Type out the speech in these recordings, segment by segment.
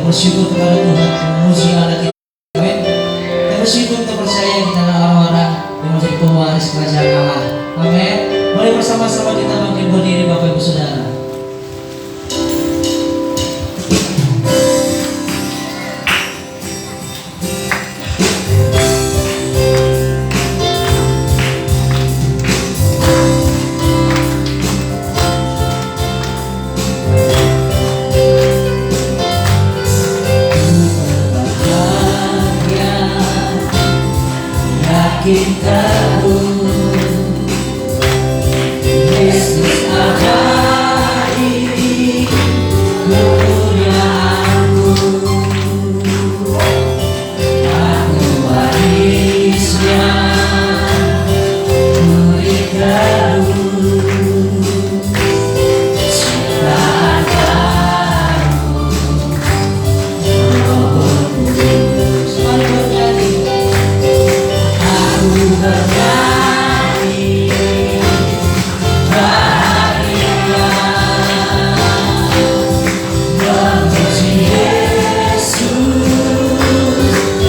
bersyukur kepada Tuhan, memuji Allah kita. Amin. Kita bersyukur, kita percaya kita adalah orang-orang yang menjadi pewaris kerajaan Allah. Amin. Mari bersama-sama kita bangkit berdiri, Bapak Ibu Saudara. Kita Yesus ada di kemuliaan-Mu, aku warisnya murid-Mu, ciptaan Kamu, Roh Kudus. Mari bernyanyi. Aku bernyanyi bahagia memuji Yesus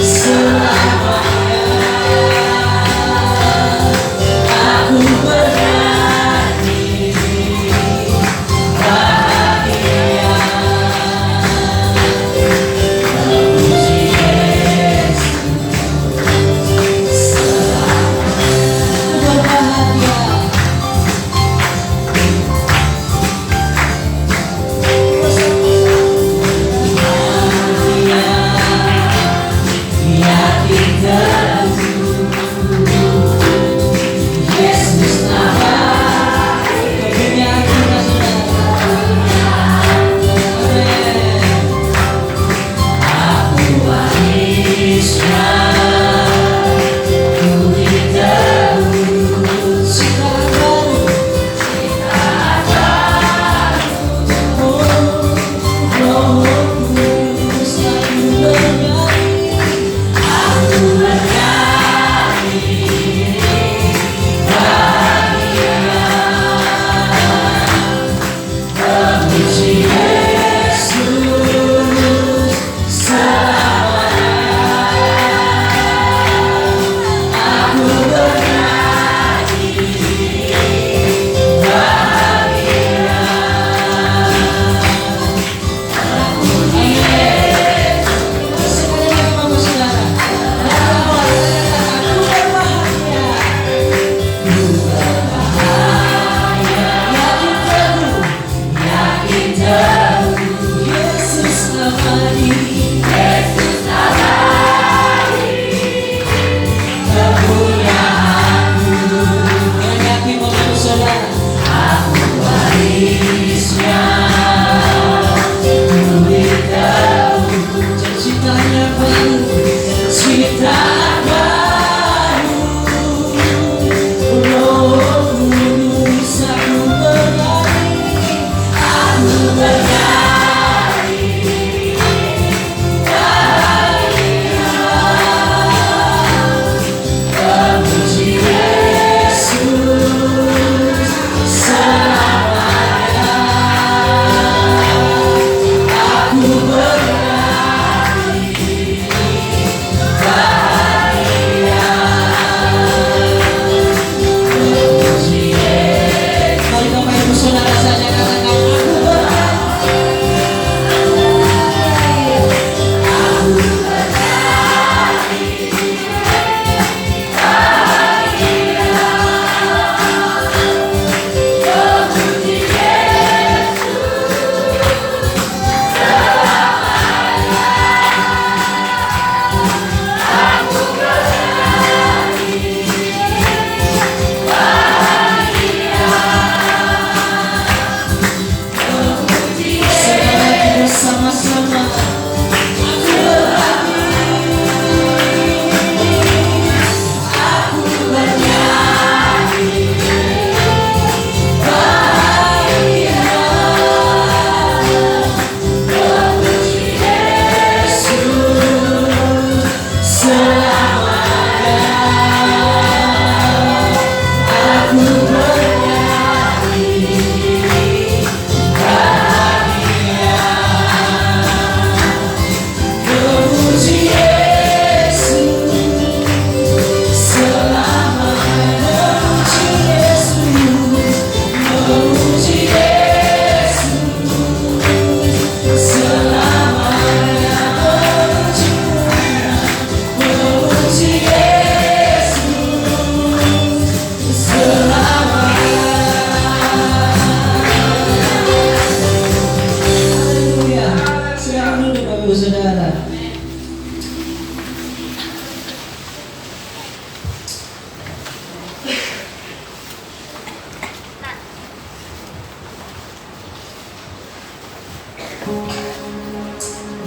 selamanya. Aku bernyanyi bahagia memuji Yesus.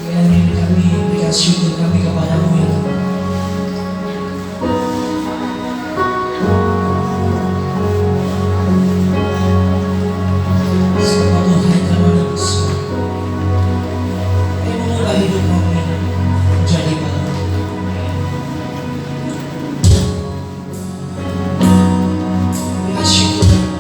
Ya, kami berikan syukur kami kepadamu ya Tuhan. Sebab Tuhan telah menebus yang mengubah hidup kami menjadi baru. Berikan syukur kami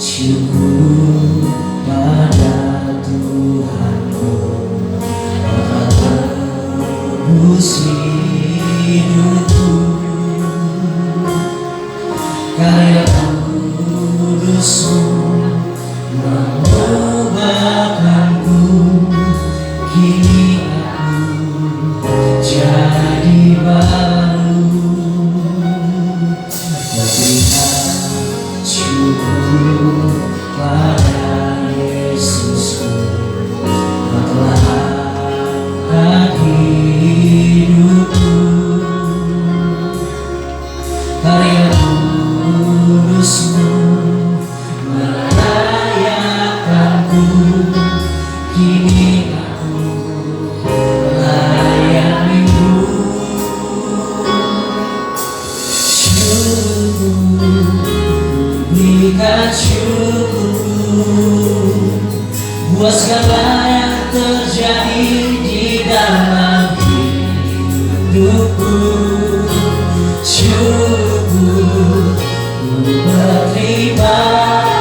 syukur pada Tuhanku, Kau tebus hidupku, karya kudus-Mu mengubahkanku, kini aku jadi baru. Berikan syukur pada Yesusku, Kau telah angkat hidupku, karya kudus-Mu merayakanku, kini aku melayani-Mu. Berikan syukur buat segala yang terjadi di dalam hidupku. Syukur berterima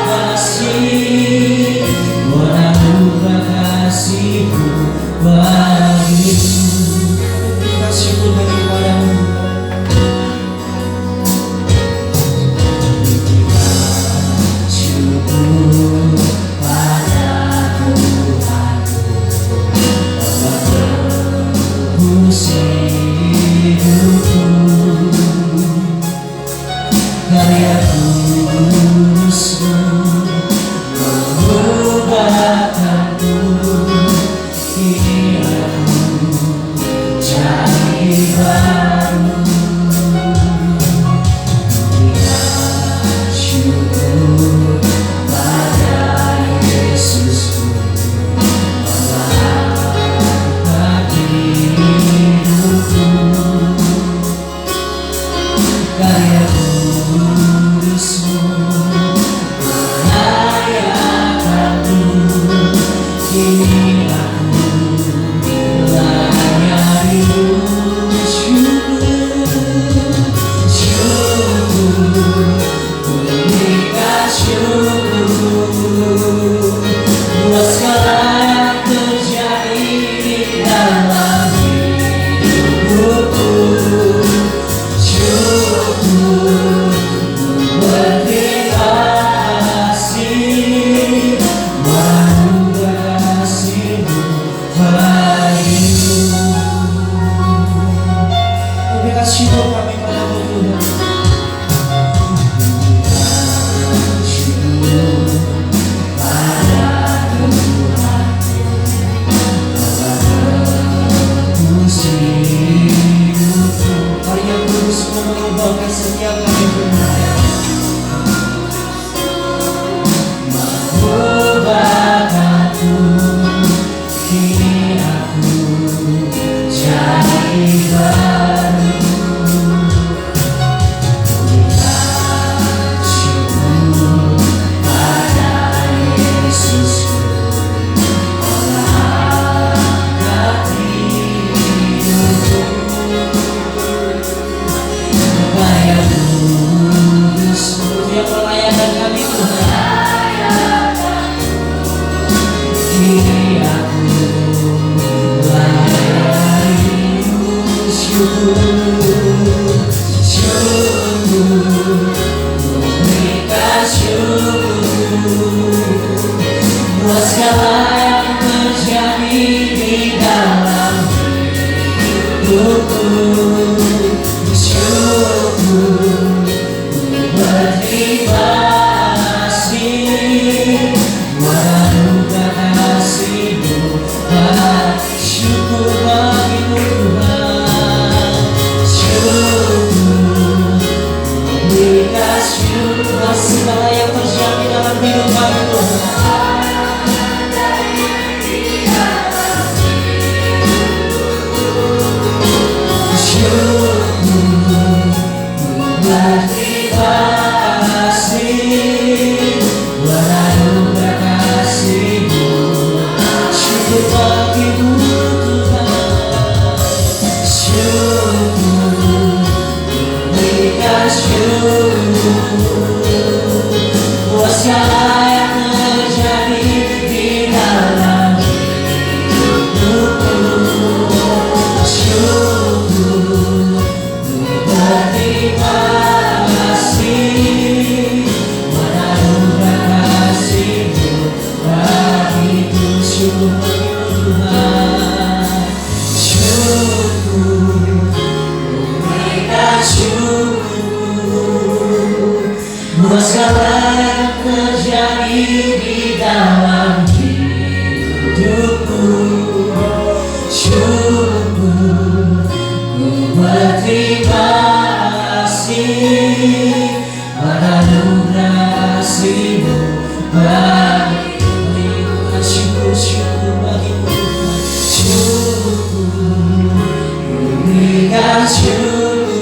kasih buat anugerah kasih-Mu bagiku. Berikan syukur bagi kepadamu. Karya kudus-Mu mengubahkanku, kini aku jadi baru. Berikan syukur pada Yesusku, mengangkat hidupku, karya kudus-Mu merayakanku, kini aku melayani-Mu. Syukur, berikan syukur buat segala yang terjadi di dalam hidupku. Syukur berterima kasih anugerah kasih-Mu bagiku. Berikan syukur kami padamu Tuhan. Berikan syukur pada Tuhanku, Kau tebus hidupku, karya kudus-Mu mengubahkan setiap kami benar. Mengubahkanku, kini aku jadi baru. Berikan syukur pada Yesusku, mengangkat hidupku, karya kudus-Mu yang melayakan kami Tuhan. Kini aku melayani-Mu. Syukur, syukur, berikan syukur buat segala yang terjadi di dalam hidupku. Syukur ku berterima kasih pada anugerah kasih-Mu bagiku. Syukur bagimu. Syukur ku berikan syukur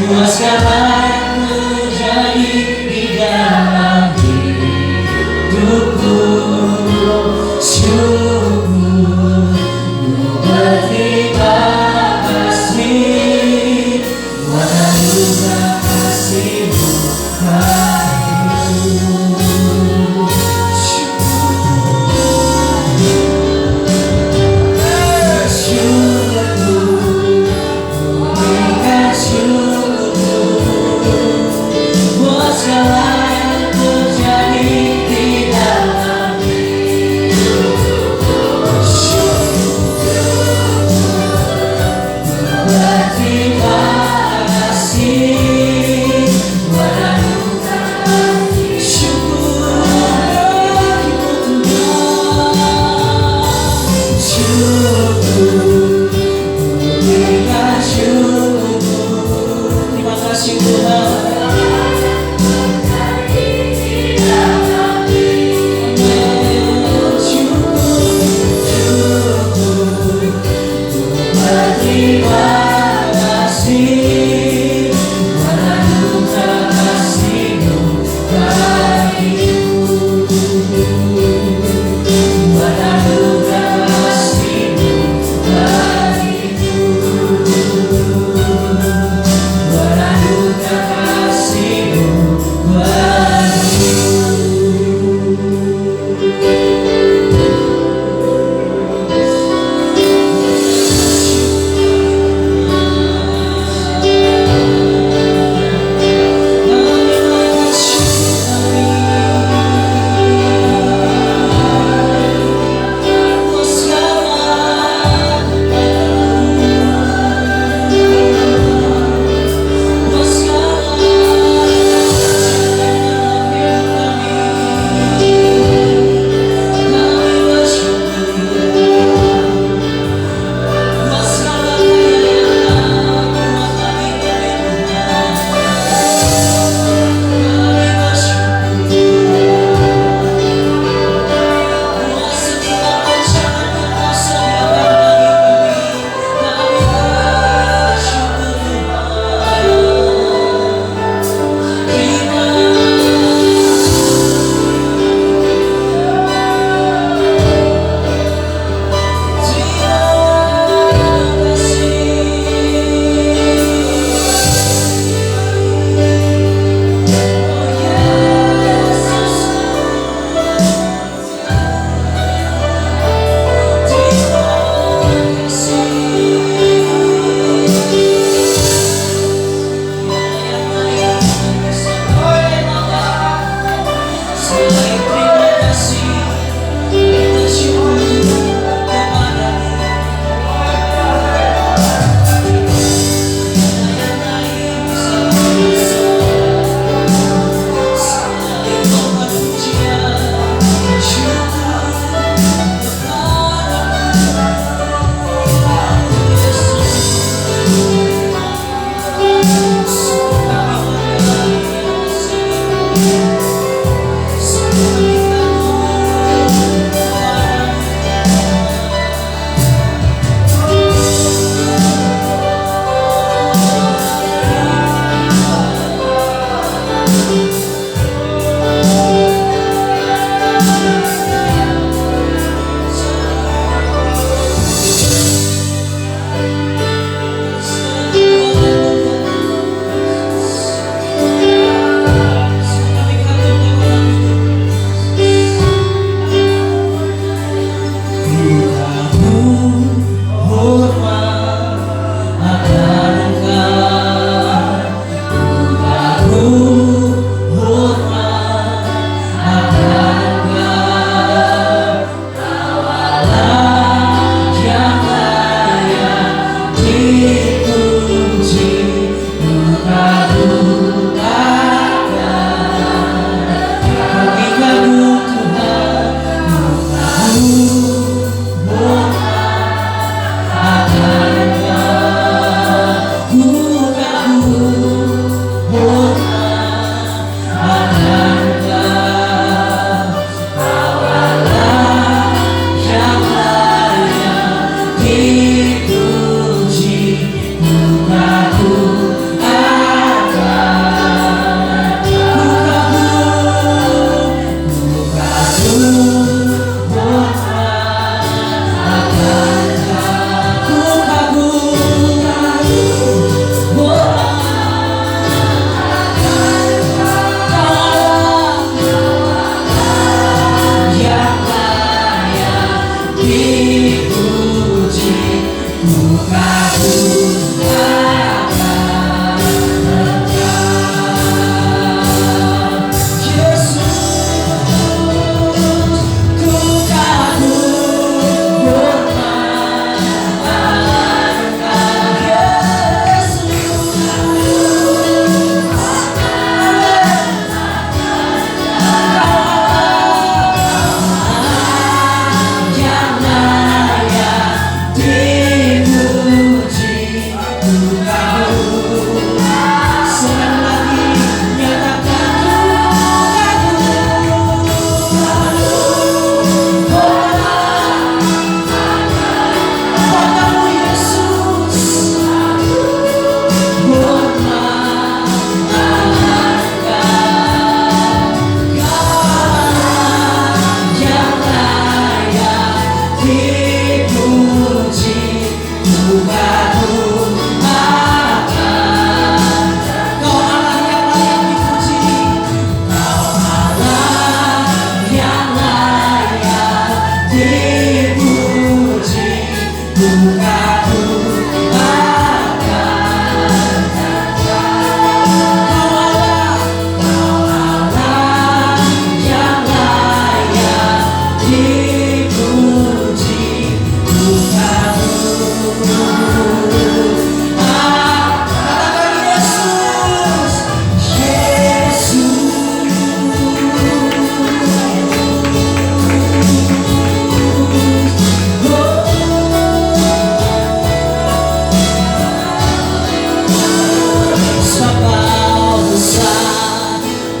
buat segala yang terjadi di dalam hidupku. Syukur ku berterima kasih buat anugerah kasih-Mu bagiku.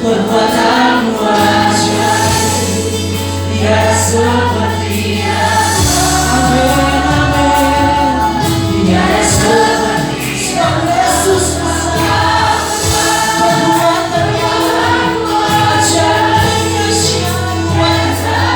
perbuatanmu ajaib, tiada sepertinya. Amin, amin. Tiada seperti Yesus besar, perbuatanmu ajaib, kuasa.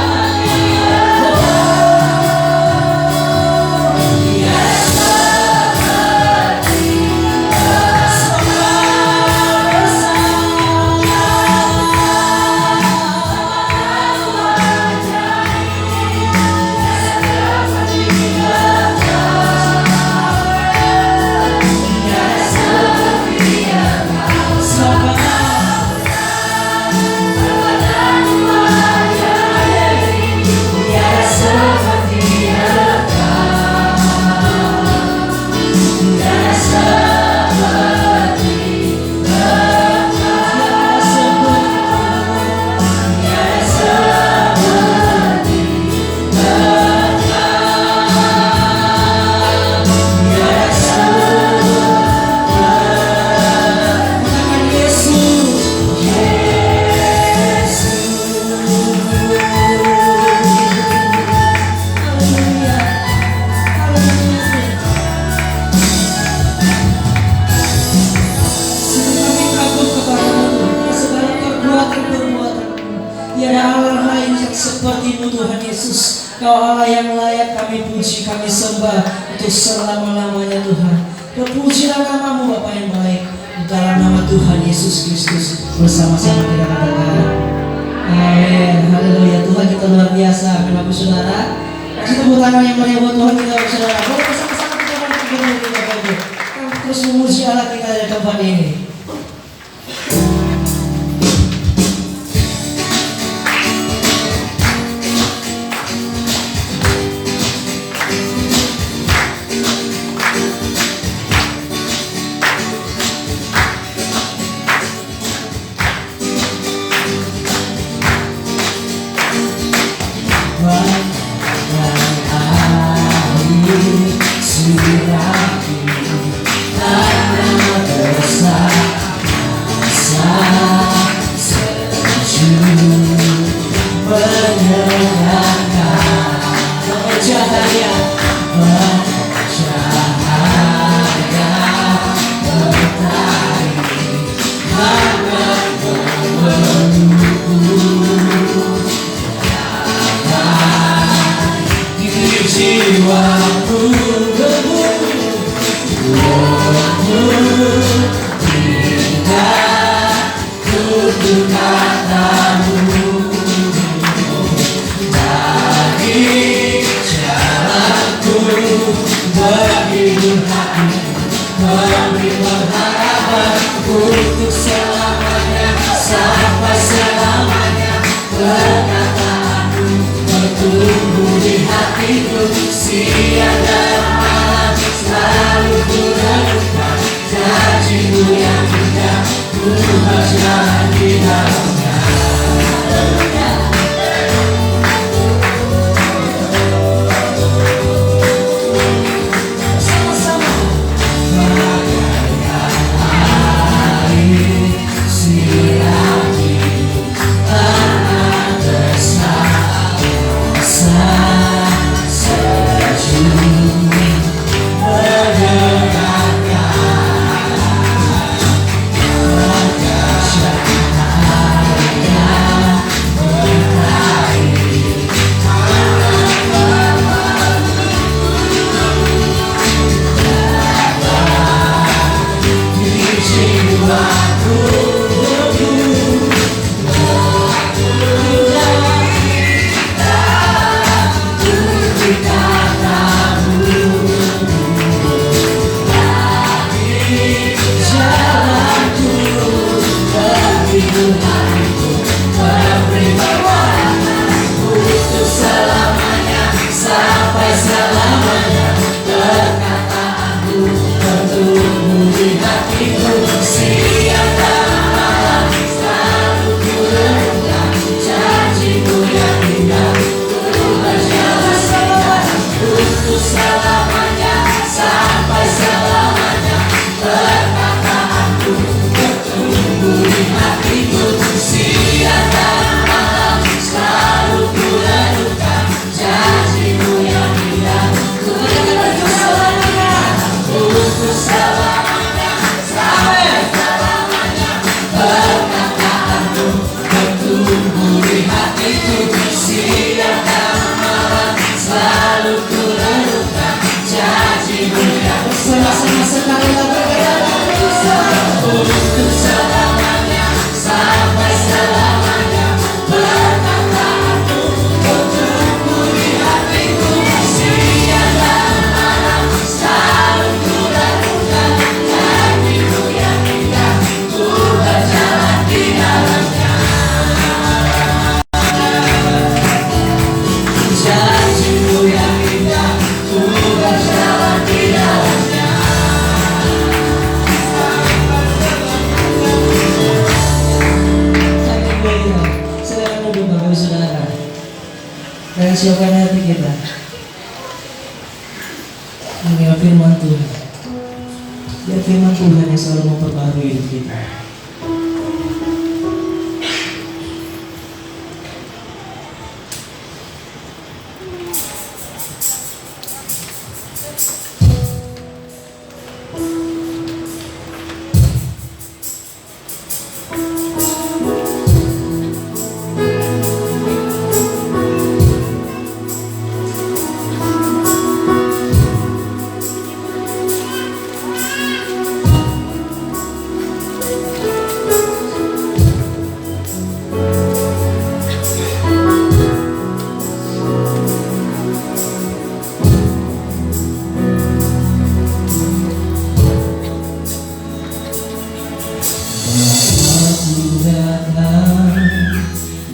Tiada Allah lain yang seperti-Mu Tuhan Yesus. Kau Allah yang layak kami puji, kami sembah untuk selama-lamanya Tuhan. Terpujilah nama-Mu Bapa yang baik. Di dalam nama Tuhan Yesus Kristus bersama-sama kita katakan amin. Haleluya. Tuhan kita luar biasa. Amin Bapak Saudara. Kasih tepuk tangan yang meriah buat Tuhan kita Bapak Saudara. Boleh bersama-sama kita berdiri kita berdiri. Terus memuji Allah kita di tempat ini. untuk selamanya, sampai selamanya. Perkataanmu bertumbuh di hatiku, siang dan malam selalu ku renungkan. Janjimu yang indah, ku berjalan di dalamnya. Akan siapkan hati kita mengingat firman Tuhan. Biar firman Tuhan yang selalu memperbarui hidup kita.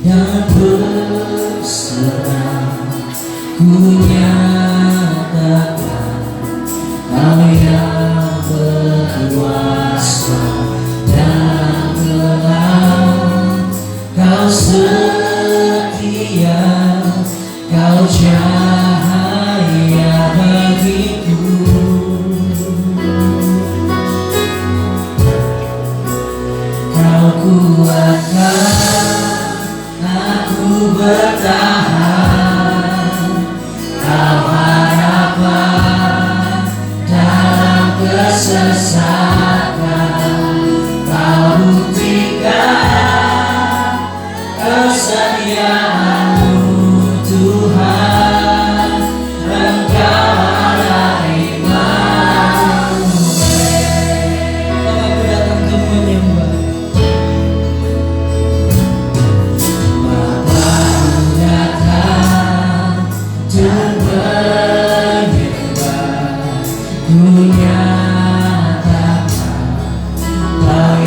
Dan berserah ku nyatakan Kau yang berkuasa dan tenang, Kau setia, Kau cahaya bagiku. Kau kuatkan aku bertahan, Kau harapan dalam kesesakan, Kau buktikan kesetiaan-Mu Tuhan, Engkau adalah Immanuel. Aku datang ke-Mu yang baik.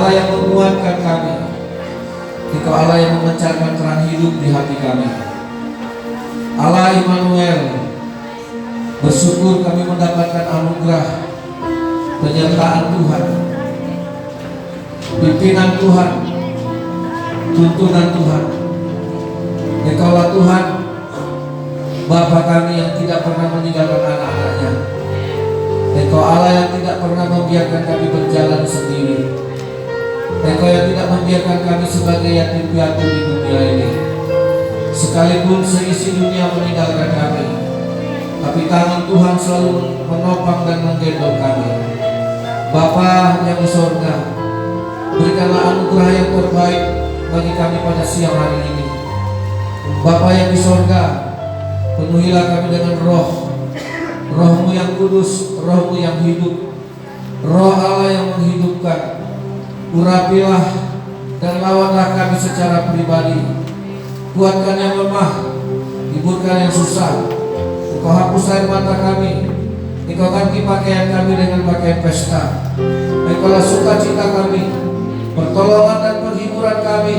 Allah yang menguatkan kami, Engkau Allah yang memancarkan terang hidup di hati kami. Allah Immanuel, bersyukur kami mendapatkan anugerah penyertaan Tuhan, pimpinan Tuhan, tuntunan Tuhan. Engkaulah Tuhan, Bapa kami yang tidak pernah meninggalkan anak-anaknya. Engkau Allah yang tidak pernah membiarkan kami berjalan sendiri. Engkau yang tidak membiarkan kami sebagai yatim piatu di dunia ini. Sekalipun seisi dunia meninggalkan kami, tapi tangan Tuhan selalu menopang dan menggendong kami. Bapa yang di sorga, berikanlah anugerah yang terbaik bagi kami pada siang hari ini. Bapa yang di sorga, penuhilah kami dengan Roh-Mu yang kudus, Roh-Mu yang hidup, Roh Allah yang menghidupkan. Urapilah dan lawanlah kami secara pribadi. Kuatkan yang lemah, hiburkan yang susah. Engkau hapus air mata kami, Engkau ganti pakaian kami dengan pakaian pesta. Engkaulah sukacita kami, pertolongan dan penghiburan kami.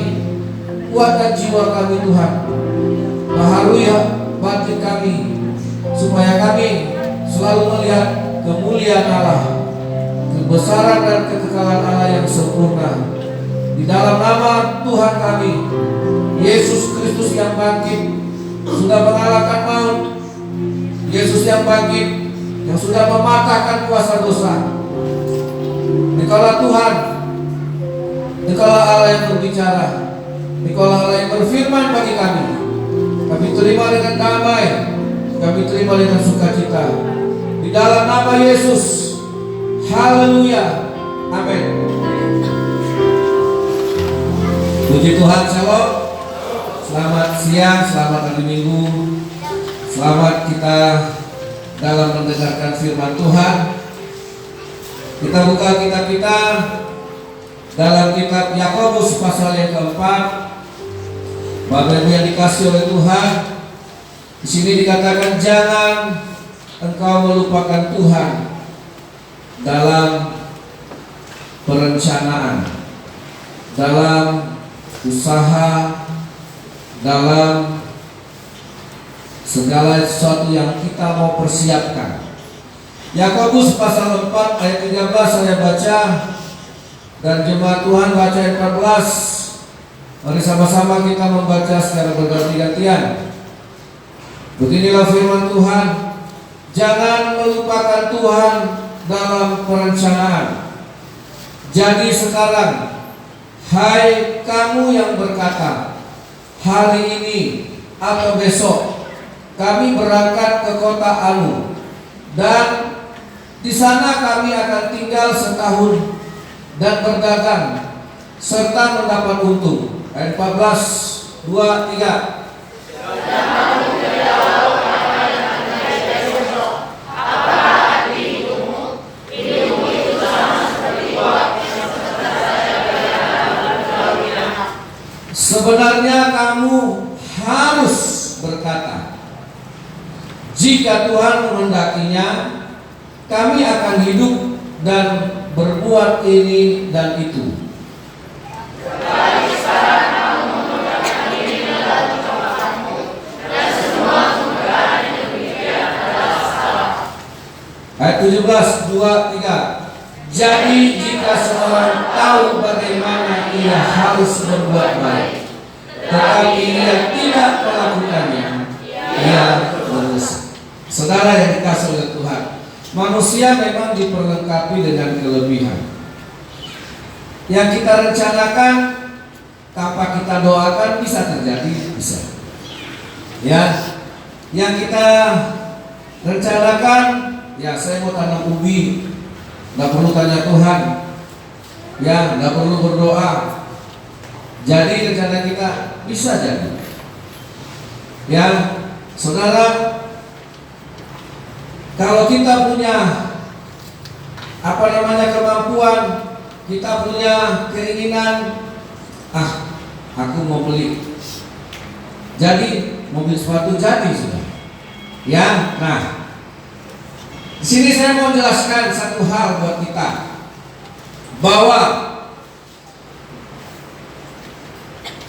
Kuatkan jiwa kami Tuhan, baharui batin kami, supaya kami selalu melihat kemuliaan Allah, kebesaran dan kekekalan Allah yang sempurna. Di dalam nama Tuhan kami Yesus Kristus yang bangkit, sudah mengalahkan maut, Yesus yang bangkit, yang sudah mematahkan kuasa dosa. Engkaulah Tuhan, Engkaulah Allah yang berbicara, Engkaulah Allah yang berfirman bagi kami. Kami terima dengan damai, kami terima dengan sukacita. Di dalam nama Yesus. Haleluya. Amin. Puji Tuhan, shalom. Selamat siang, selamat hari Minggu. Selamat kita dalam mendengarkan firman Tuhan. Kita buka kitab kita dalam kitab Yakobus pasal yang keempat. Bapak Ibu yang dikasih oleh Tuhan, di sini dikatakan jangan engkau melupakan Tuhan dalam perencanaan, dalam usaha, dalam segala sesuatu yang kita mau persiapkan. Yakobus pasal 4 ayat 13 saya baca, dan jemaat Tuhan baca ayat 14. Mari sama-sama kita membaca secara berganti-gantian. Beginilah firman Tuhan, jangan melupakan Tuhan dalam perencanaan. Jadi sekarang, hai kamu yang berkata, hari ini atau besok kami berangkat ke kota Anu, dan di sana kami akan tinggal setahun dan berdagang serta mendapat untung. Ayat 14, 2, 3. Sebenarnya kamu harus berkata, jika Tuhan menghendakinya, kami akan hidup dan berbuat ini dan itu. Ayat 17, 2, 3. Jadi jika seorang tahu bagaimana ia harus berbuat baik, tetapi ia tidak melakukannya, ia menyesal. Saudara yang dikasih oleh Tuhan, manusia memang diperlengkapi dengan kelebihan. Yang kita rencanakan, tanpa kita doakan bisa terjadi, bisa. Ya, yang kita rencanakan, ya saya mau tanam ubi, nggak perlu tanya Tuhan, ya nggak perlu berdoa. Jadi rencana kita bisa jadi. Ya, saudara, kalau kita punya kemampuan, kita punya keinginan, aku mau beli, jadi mobil sepatu jadi sudah. Ya, nah. Di sini saya mau jelaskan satu hal buat kita, bahwa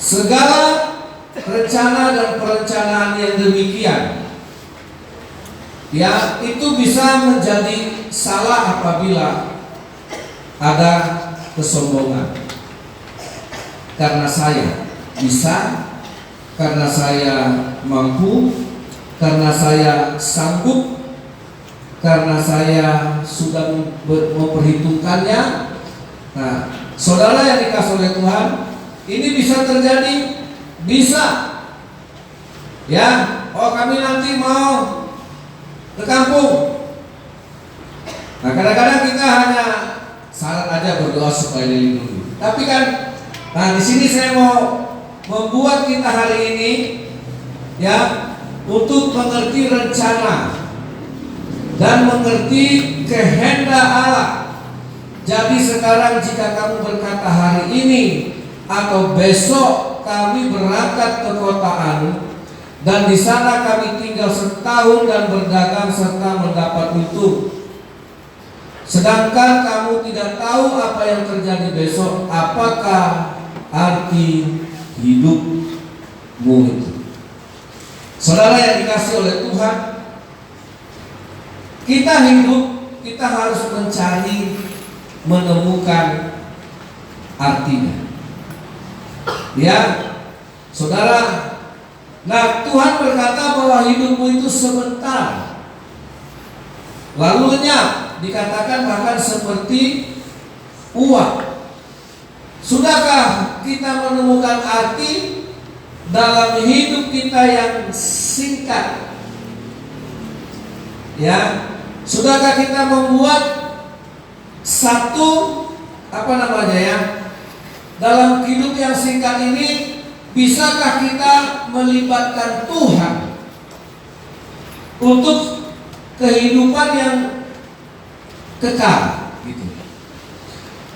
Segala rencana dan perencanaan yang demikian, ya, itu bisa menjadi salah apabila ada kesombongan. Karena saya bisa, karena saya mampu, karena saya sanggup, karena saya sudah memperhitungkannya. Nah, saudara yang dikasih oleh Tuhan, ini bisa terjadi, bisa. Ya, oh kami nanti mau ke kampung. Nah, kadang-kadang kita hanya syarat aja berdoa supaya dilindungi. Tapi kan, nah di sini saya mau membuat kita hari ini, ya, untuk mengerti rencana dan mengerti kehendak Allah. Jadi sekarang jika kamu berkata hari ini atau besok kami berangkat ke kota Anu dan di sana kami tinggal setahun dan berdagang serta mendapat untung, sedangkan kamu tidak tahu apa yang terjadi besok, apakah arti hidupmu itu? Saudara yang dikasih oleh Tuhan, kita hidup, kita harus menemukan artinya. Ya, saudara. Nah, Tuhan berkata bahwa hidupmu itu sebentar, lalu lenyap, dikatakan bahkan seperti uap. Sudahkah kita menemukan arti dalam hidup kita yang singkat? Ya, sudahkah kita membuat satu dalam hidup yang singkat ini, bisakah kita melibatkan Tuhan untuk kehidupan yang kekal, gitu.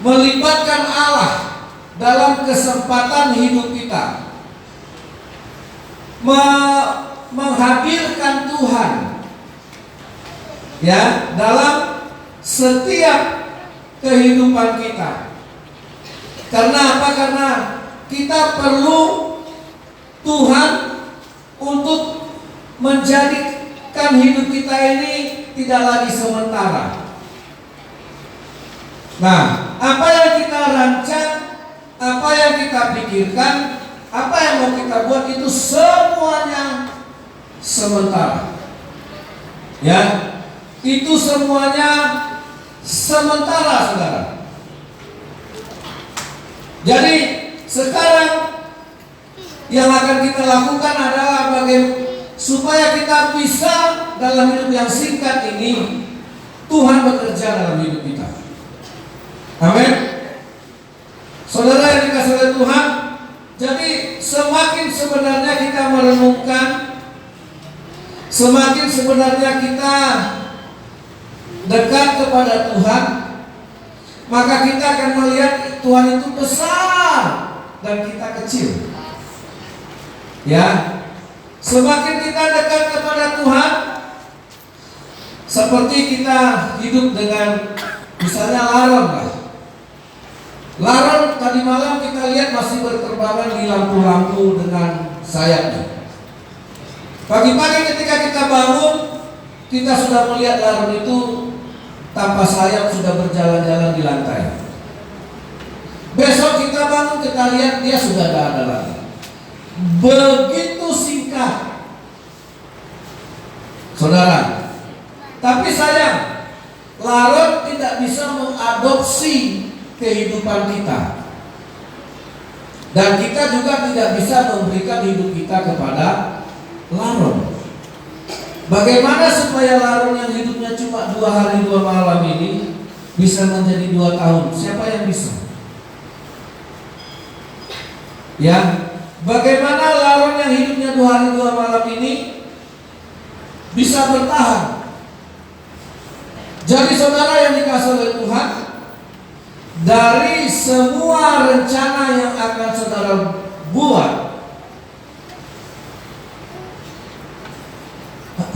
Melibatkan Allah dalam kesempatan hidup kita, menghadirkan Tuhan, ya, dalam setiap kehidupan kita. Karena apa? Karena kita perlu Tuhan untuk menjadikan hidup kita ini tidak lagi sementara. Nah, apa yang kita rancang, apa yang kita pikirkan, apa yang mau kita buat itu semuanya sementara. Ya, itu semuanya sementara, saudara. Jadi sekarang yang akan kita lakukan adalah supaya kita bisa dalam hidup yang singkat ini, Tuhan bekerja dalam hidup kita. Amin. Saudara yang dikasihi oleh Tuhan, jadi semakin sebenarnya kita merenungkan, semakin sebenarnya kita dekat kepada Tuhan, maka kita akan melihat Tuhan itu besar dan kita kecil. Ya, semakin kita dekat kepada Tuhan, seperti kita hidup dengan misalnya laron lah. Laron tadi malam kita lihat masih berterbangan di lampu-lampu dengan sayapnya. Pagi-pagi ketika kita bangun, kita sudah melihat laron itu tanpa sayap sudah berjalan-jalan di lantai. Besok kita bangun, kita lihat dia sudah tidak ada lagi. Begitu singkat, saudara. Tapi sayang, laron tidak bisa mengadopsi kehidupan kita, dan kita juga tidak bisa memberikan hidup kita kepada laron. Bagaimana supaya laron yang hidupnya cuma 2 hari 2 malam ini bisa menjadi 2 tahun? Siapa yang bisa? Ya, bagaimana laron yang hidupnya 2 hari 2 malam ini bisa bertahan? Jadi saudara yang dikasihi oleh Tuhan, dari semua rencana yang akan saudara buat,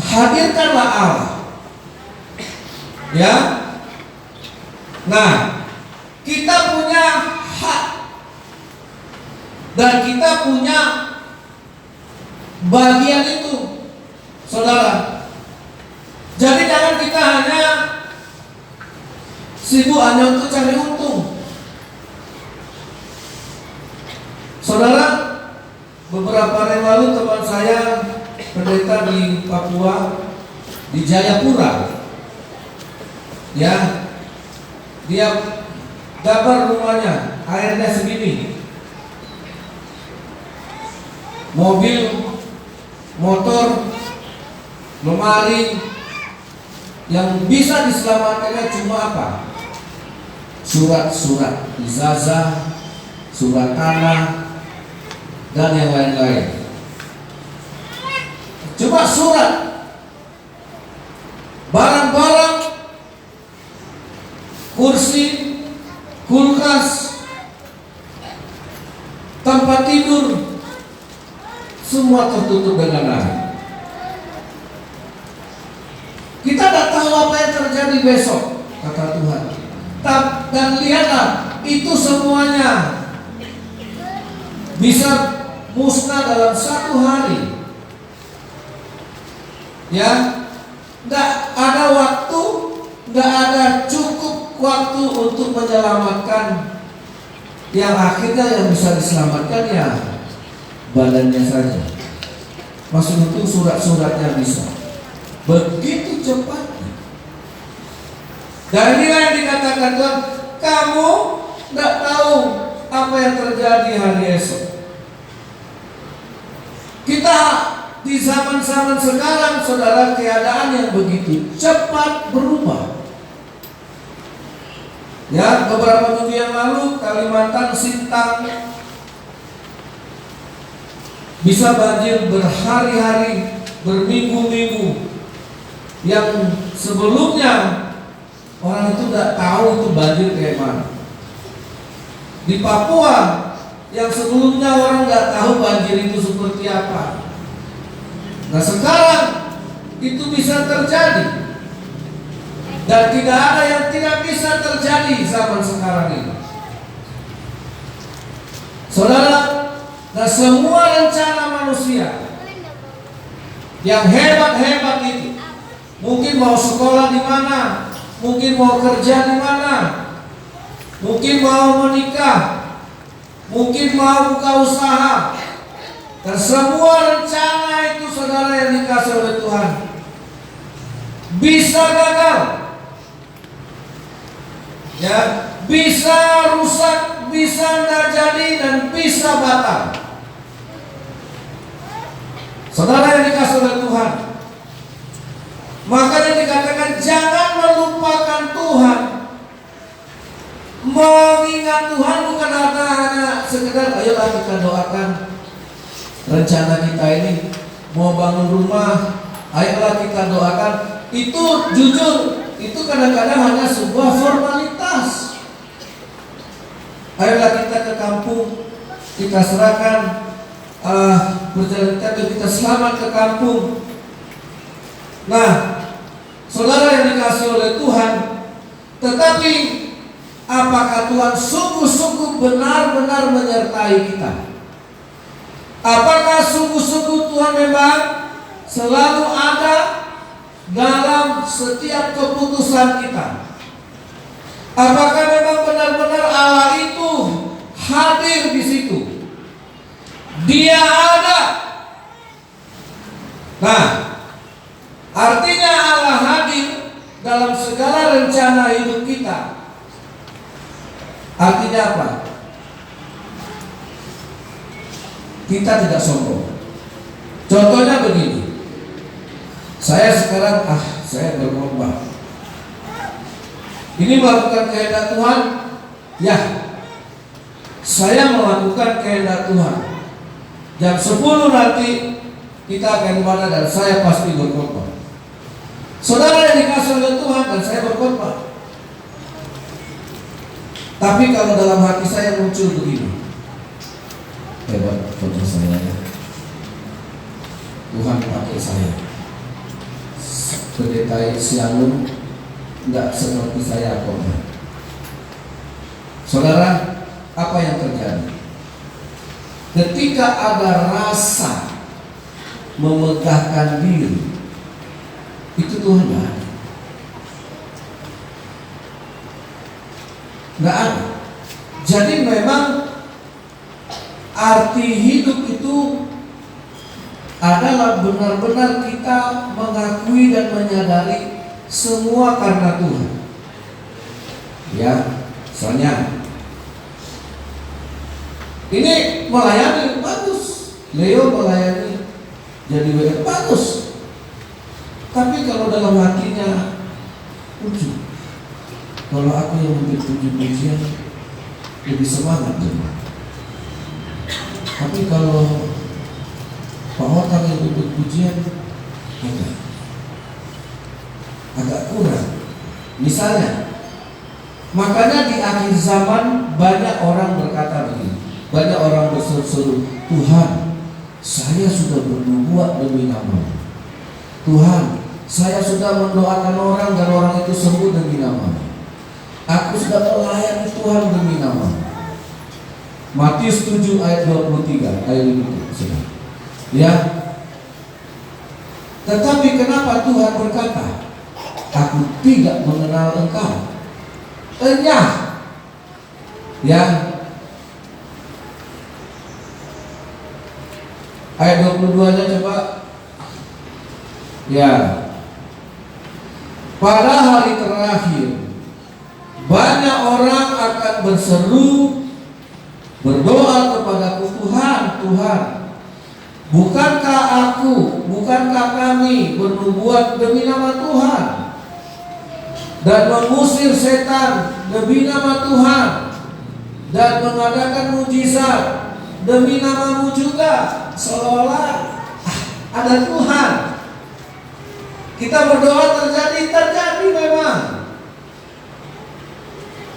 hadirkanlah Allah. Ya. Nah, kita punya hak dan kita punya bagian itu, saudara. Jadi jangan kita hanya sibuk hanya untuk cari untung. Saudara, beberapa hari lalu teman saya pendeta di Papua, di Jayapura, ya, dia gambar rumahnya, airnya segini, mobil, motor, lemari, yang bisa diselamatkannya cuma apa? Surat-surat ijazah, surat tanah, dan yang lain-lain. Cuma surat, barang-barang, kursi, kulkas, tempat tidur, semua tertutup dengan air. Kita tidak tahu apa yang terjadi besok, kata Tuhan. Dan lihatlah, itu semuanya bisa musnah dalam 1 hari. Ya, tidak ada waktu, tidak ada cukup waktu untuk menyelamatkan. Yang akhirnya yang bisa diselamatkan ya badannya saja. Maksud itu surat-suratnya bisa. Begitu cepatnya. Dan inilah yang dikatakan Tuhan, kamu tidak tahu apa yang terjadi hari esok. Kita di zaman-zaman sekarang, saudara, keadaan yang begitu cepat berubah. Ya, beberapa minggu yang lalu Kalimantan, Sintang bisa banjir berhari-hari, berminggu-minggu. Yang sebelumnya orang itu tidak tahu itu banjir kayak mana. Di Papua yang sebelumnya orang nggak tahu banjir itu seperti apa. Nah sekarang itu bisa terjadi. Dan tidak ada yang tidak bisa terjadi zaman sekarang ini. Saudara, nah semua rencana manusia yang hebat-hebat itu, mungkin mau sekolah di mana, mungkin mau kerja di mana, mungkin mau menikah, mungkin mau buka usaha, dan semua rencana itu, saudara, yang dikasih oleh Tuhan bisa gagal. Ya, bisa rusak, bisa tidak jadi, dan bisa batal. Saudara yang dikasih oleh Tuhan, makanya dikatakan jangan melupakan Tuhan. Mengingat Tuhan bukan hanya sekedar ayolah kita doakan rencana kita ini, mau bangun rumah, ayolah kita doakan. Itu jujur, itu kadang-kadang hanya sebuah formalitas. Ayolah kita ke kampung, kita serahkan perjalanan kita selamat ke kampung. Nah, saudara yang dikasih oleh Tuhan, tetapi apakah Tuhan sungguh-sungguh benar-benar menyertai kita? Apakah sungguh-sungguh Tuhan memang selalu ada dalam setiap keputusan kita? Apakah memang benar-benar Allah itu hadir di situ? Dia ada. Nah, artinya Allah hadir dalam segala rencana hidup kita. Artinya apa? Kita tidak sombong. Contohnya begini. Saya sekarang saya berlomba. Ini melakukan kehendak Tuhan. Ya, saya melakukan kehendak Tuhan. Jam 10 nanti kita akan ibadah dan saya pasti berkorban. Saudara yang dikasih oleh Tuhan dan saya berkorban. Tapi kalau dalam hati saya muncul begini, hebat foto saya, Tuhan pakai saya. Pendeta Siangun tidak seperti saya korban. Saudara, apa yang terjadi? ketika ada rasa memegahkan diri, itu Tuhan nggak ada. Nggak ada. Jadi memang arti hidup itu adalah benar-benar kita mengakui dan menyadari semua karena Tuhan. Ya, soalnya ini melayani bagus, Leo melayani jadi WR bagus. Tapi kalau dalam hatinya ujub, kalau aku yang memberi puji-pujian lebih semangat jemaat. Tapi kalau Pak Otang yang memberi pujian agak kurang. Misalnya, makanya di akhir zaman banyak orang berkata begini, banyak orang berseru-seru, Tuhan, saya sudah bernubuat demi nama. Tuhan, saya sudah mendoakan orang dan orang itu sembuh demi nama. Aku sudah melayani Tuhan demi nama. Matius 7 ayat 23, ayat itu sudah. Ya. Tetapi kenapa Tuhan berkata, aku tidak mengenal engkau? Enyah. Ya. Ayat 22-nya coba. Ya. Pada hari terakhir banyak orang akan berseru, berdoa kepadaku, Tuhan, Tuhan, bukankah kami bernubuat demi nama Tuhan dan mengusir setan demi nama Tuhan dan mengadakan mujizat demi namamu juga? Seolah-olah ada Tuhan. Kita berdoa terjadi memang.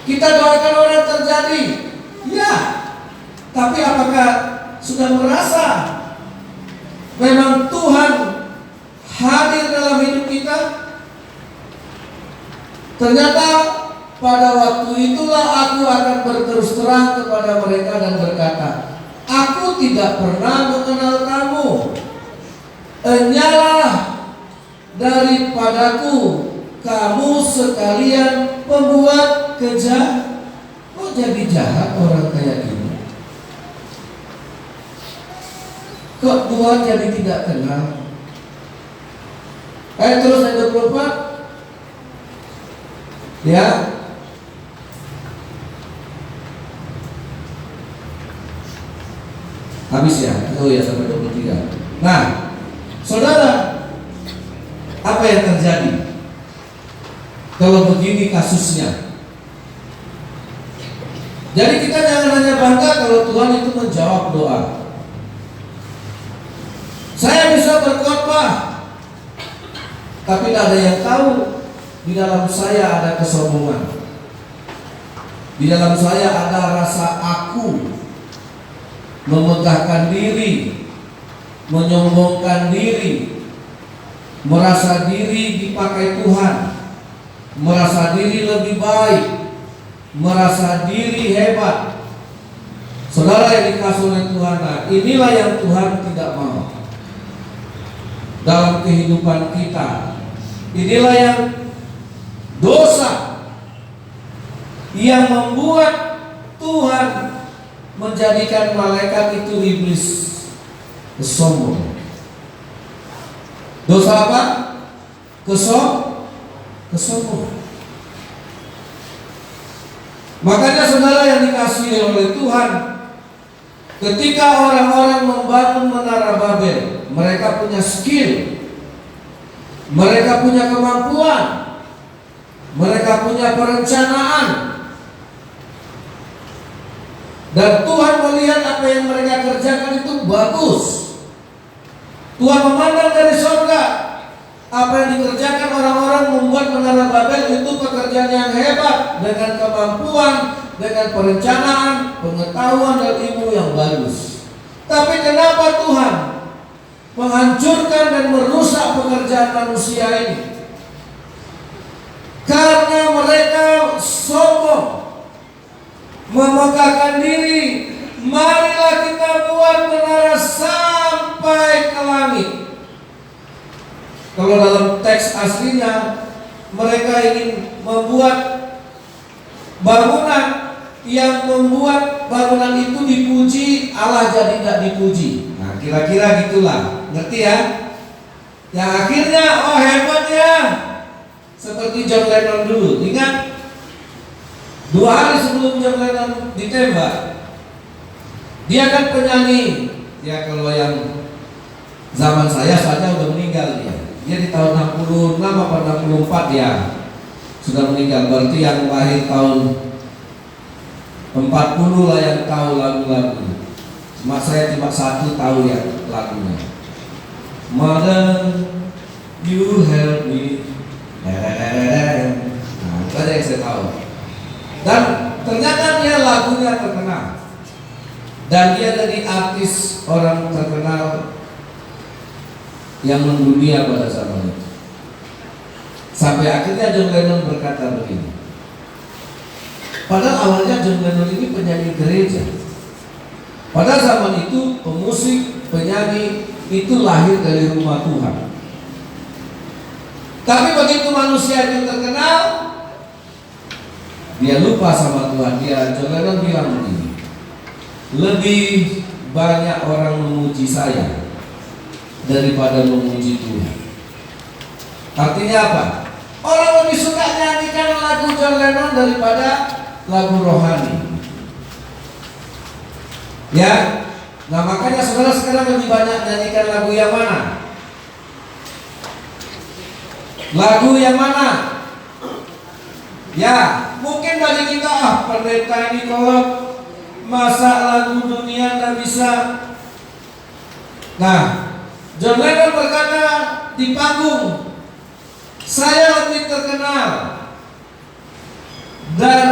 Kita doakan orang terjadi, ya. Tapi apakah sudah merasa memang Tuhan hadir dalam hidup kita? Ternyata pada waktu itulah aku akan berterus terang kepada mereka dan berkata, aku tidak pernah mengenal kamu. Enyalah daripadaku kamu sekalian pembuat kejahatan. Kok jadi jahat orang kayak gini? Kok Tuhan jadi tidak kenal? Terus ayat 24. Ya. Habis ya? Oh ya, sampai 23. Nah, saudara, apa yang terjadi kalau begini kasusnya? Jadi kita jangan hanya bangga kalau Tuhan itu menjawab doa. Saya bisa berkhotbah, tapi tidak ada yang tahu di dalam saya ada kesombongan. Di dalam saya ada rasa aku, memegahkan diri, menyombongkan diri, merasa diri dipakai Tuhan, merasa diri lebih baik, merasa diri hebat. Saudara yang dikasih oleh Tuhan, nah inilah yang Tuhan tidak mau dalam kehidupan kita. Inilah yang dosa yang membuat Tuhan menjadikan malaikat itu iblis sombong. Dosa apa? Kesombongan. Makanya saudara yang dikasihi oleh Tuhan, ketika orang-orang membangun menara Babel, mereka punya skill, mereka punya kemampuan, mereka punya perencanaan, dan Tuhan melihat apa yang mereka kerjakan itu bagus. Tuhan memandang dari surga apa yang dikerjakan orang-orang membuat menara Babel itu pekerjaan yang hebat, dengan kemampuan, dengan perencanaan, pengetahuan dan ilmu yang bagus. Tapi kenapa Tuhan menghancurkan dan merusak pekerjaan manusia ini? Karena mereka sombong, memegahkan diri. Marilah kita buat Kalau dalam teks aslinya, mereka ingin membuat bangunan yang membuat bangunan itu dipuji, Allah jadi tidak dipuji. Nah, kira-kira gitulah. Ngerti ya? Yang akhirnya, oh hebat ya. Seperti John Lennon dulu. Ingat? 2 hari sebelum John Lennon ditembak, dia kan penyanyi. Ya kalau yang zaman saya saja udah meninggal dia. Dia di tahun 66 atau 64 ya sudah meninggal. Berarti yang lahir tahun 40 lah yang tahu lagu-lagu. Saya cuma satu tahu ya lagunya. Mother, you help me. Nah, itu aja yang saya tahu. Dan ternyata dia lagunya terkenal. Dan dia jadi artis orang terkenal yang mendunia pada zaman itu. Sampai akhirnya John Lennon berkata begini. Padahal awalnya John Lennon ini penyanyi gereja. Pada zaman itu pemusik, penyanyi itu lahir dari rumah Tuhan. Tapi begitu manusia itu terkenal, dia lupa sama Tuhan. John Lennon bilang begini, lebih banyak orang memuji saya daripada memuji Tuhan. Artinya apa? Orang lebih suka nyanyikan lagu John Lennon daripada lagu rohani. Ya, nah makanya saudara sekarang lebih banyak nyanyikan lagu yang mana? Lagu yang mana? Ya, mungkin bagi kita pendeta ini kolot, masa lagu dunia nggak bisa. Nah, John Lennon berkata di panggung, saya lebih terkenal dan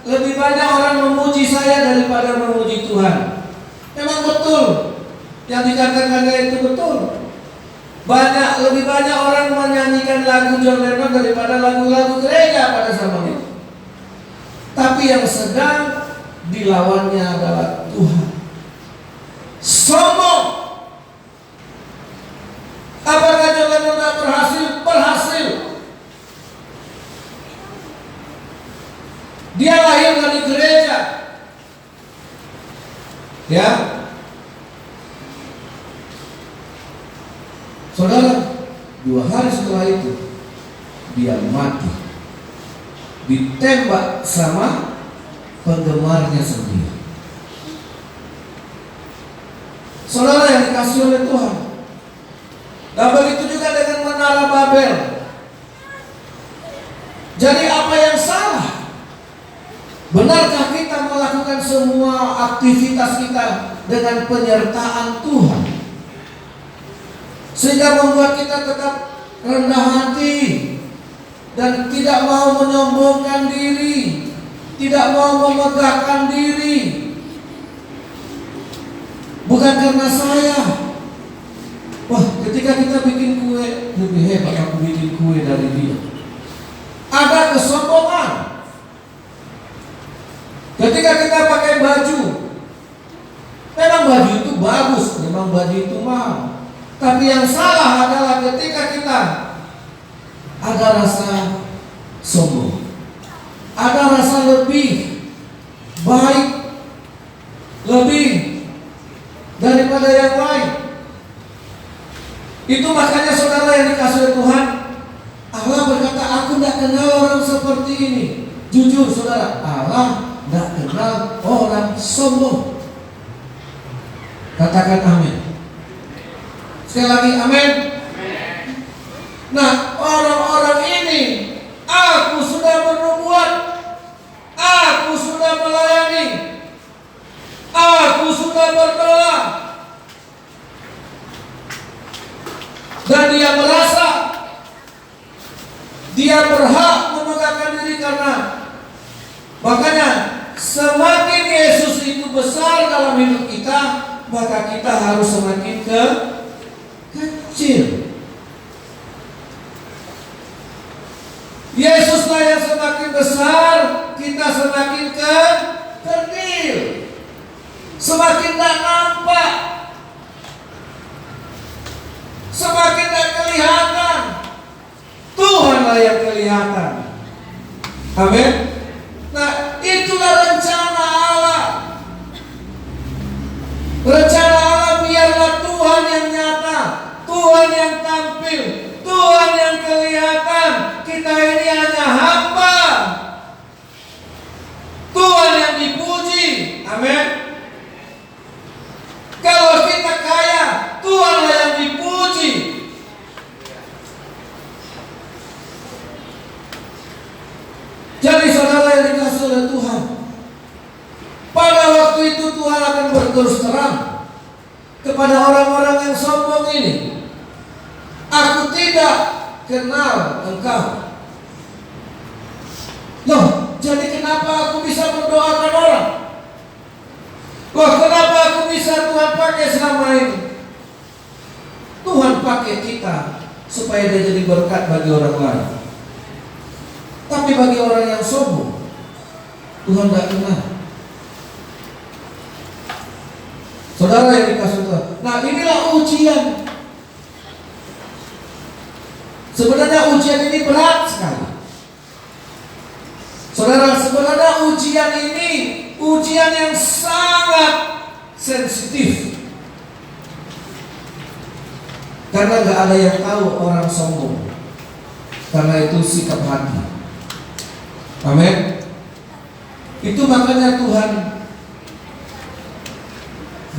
lebih banyak orang memuji saya daripada memuji Tuhan. Memang betul yang dikatakan itu betul. Lebih banyak orang menyanyikan lagu John Lennon daripada lagu-lagu gereja pada zaman itu. Tapi yang sedang dilawannya adalah Tuhan. Sombong. Apakah John Lennon tidak berhasil? Berhasil. Dia lahir dari gereja. Ya. Saudara, 2 hari setelah itu dia mati, ditembak sama penggemarnya sendiri. Saudara yang dikasih oleh Tuhan. Dan begitu juga dengan Menara Babel. Jadi apa yang salah? Benarkah kita melakukan semua aktivitas kita dengan penyertaan Tuhan? Sehingga membuat kita tetap rendah hati dan tidak mau menyombongkan diri, tidak mau memegahkan diri. Bukan karena saya. Wah, ketika kita bikin kue, lebih hebat aku bikin kue dari dia. Ada kesombongan. Ketika kita pakai baju, memang baju itu bagus, memang baju itu mahal. Tapi yang salah adalah ketika kita ada rasa sombong, ada rasa lebih baik, lebih daripada yang lain. Itu makanya saudara yang dikasih Tuhan, Allah berkata, aku tidak kenal orang seperti ini. Jujur saudara, Allah tidak kenal orang sombong. Katakan amin. Sekali lagi amin. Nah, orang-orang ini, aku sudah bernubuat, aku sudah melayani, aku sudah berdoa, dan dia merasa dia berhak memegahkan diri karena makanya semakin Yesus itu besar dalam hidup kita, maka kita harus semakin kecil. Yesuslah yang semakin besar, kita semakin kecil, semakin tak nampak, semakin tak kelihatan. Tuhanlah yang kelihatan. Amin. Nah, itulah rencana Allah. Rencana Allah biarlah Tuhan yang nyata, Tuhan yang tampil, Tuhan yang kelihatan. Kita ini hanya hamba. Tuhan yang dipuji. Amin. Kalau kita kaya, Tuhanlah yang dipuji. Jadi saudara yang dikasihi oleh Tuhan, pada waktu itu Tuhan akan berterus terang kepada orang-orang yang sombong ini, aku tidak kenal engkau. Loh, jadi kenapa aku bisa mendoakan orang? Wah, kenapa aku bisa Tuhan pakai selama ini? Tuhan pakai kita supaya dia jadi berkat bagi orang lain. Tapi bagi orang yang sombong, Tuhan tidak kenal. Saudara yang dikasih Tuhan, nah inilah ujian. Sebenarnya ujian ini berat sekali. Saudara, sebenarnya ujian ini ujian yang sangat sensitif. Karena gak ada yang tahu orang sombong. Karena itu sikap hati. Amin. Itu makanya Tuhan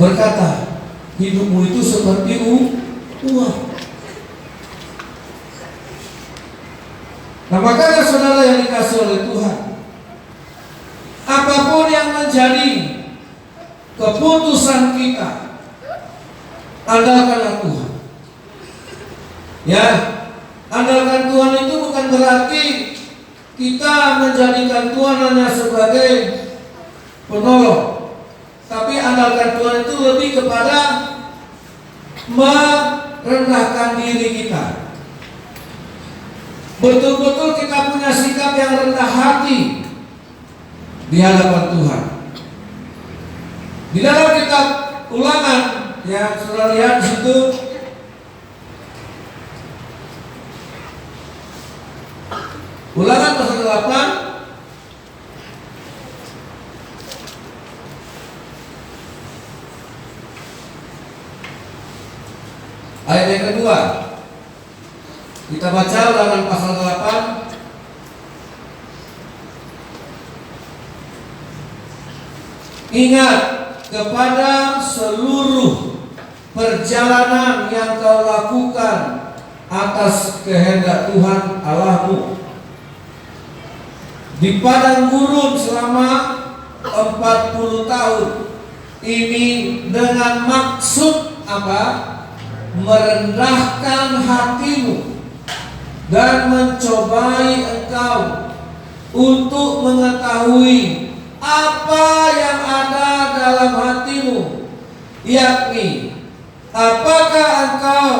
berkata, hidupmu itu seperti uang. Nah, makanya saudara yang dikasih oleh Tuhan, apapun yang menjadi keputusan kita, andalkanlah Tuhan. Ya, andalkan Tuhan itu bukan berarti kita menjadikan Tuhan hanya sebagai penolong, tapi andalkan Tuhan itu lebih kepada merendahkan diri kita. Betul-betul kita punya sikap yang rendah hati di hadapan Tuhan. Di dalam kitab Ulangan, ya saudara lihat di situ, Ulangan pasal 8 ayat yang kedua. Kita baca Ulangan pasal 8 Ingat kepada seluruh perjalanan yang kau lakukan atas kehendak Tuhan Allahmu di padang gurun selama 40 tahun ini dengan maksud apa? Merendahkan hatimu dan mencobai engkau untuk mengetahui apa yang ada dalam hatimu, yakni apakah engkau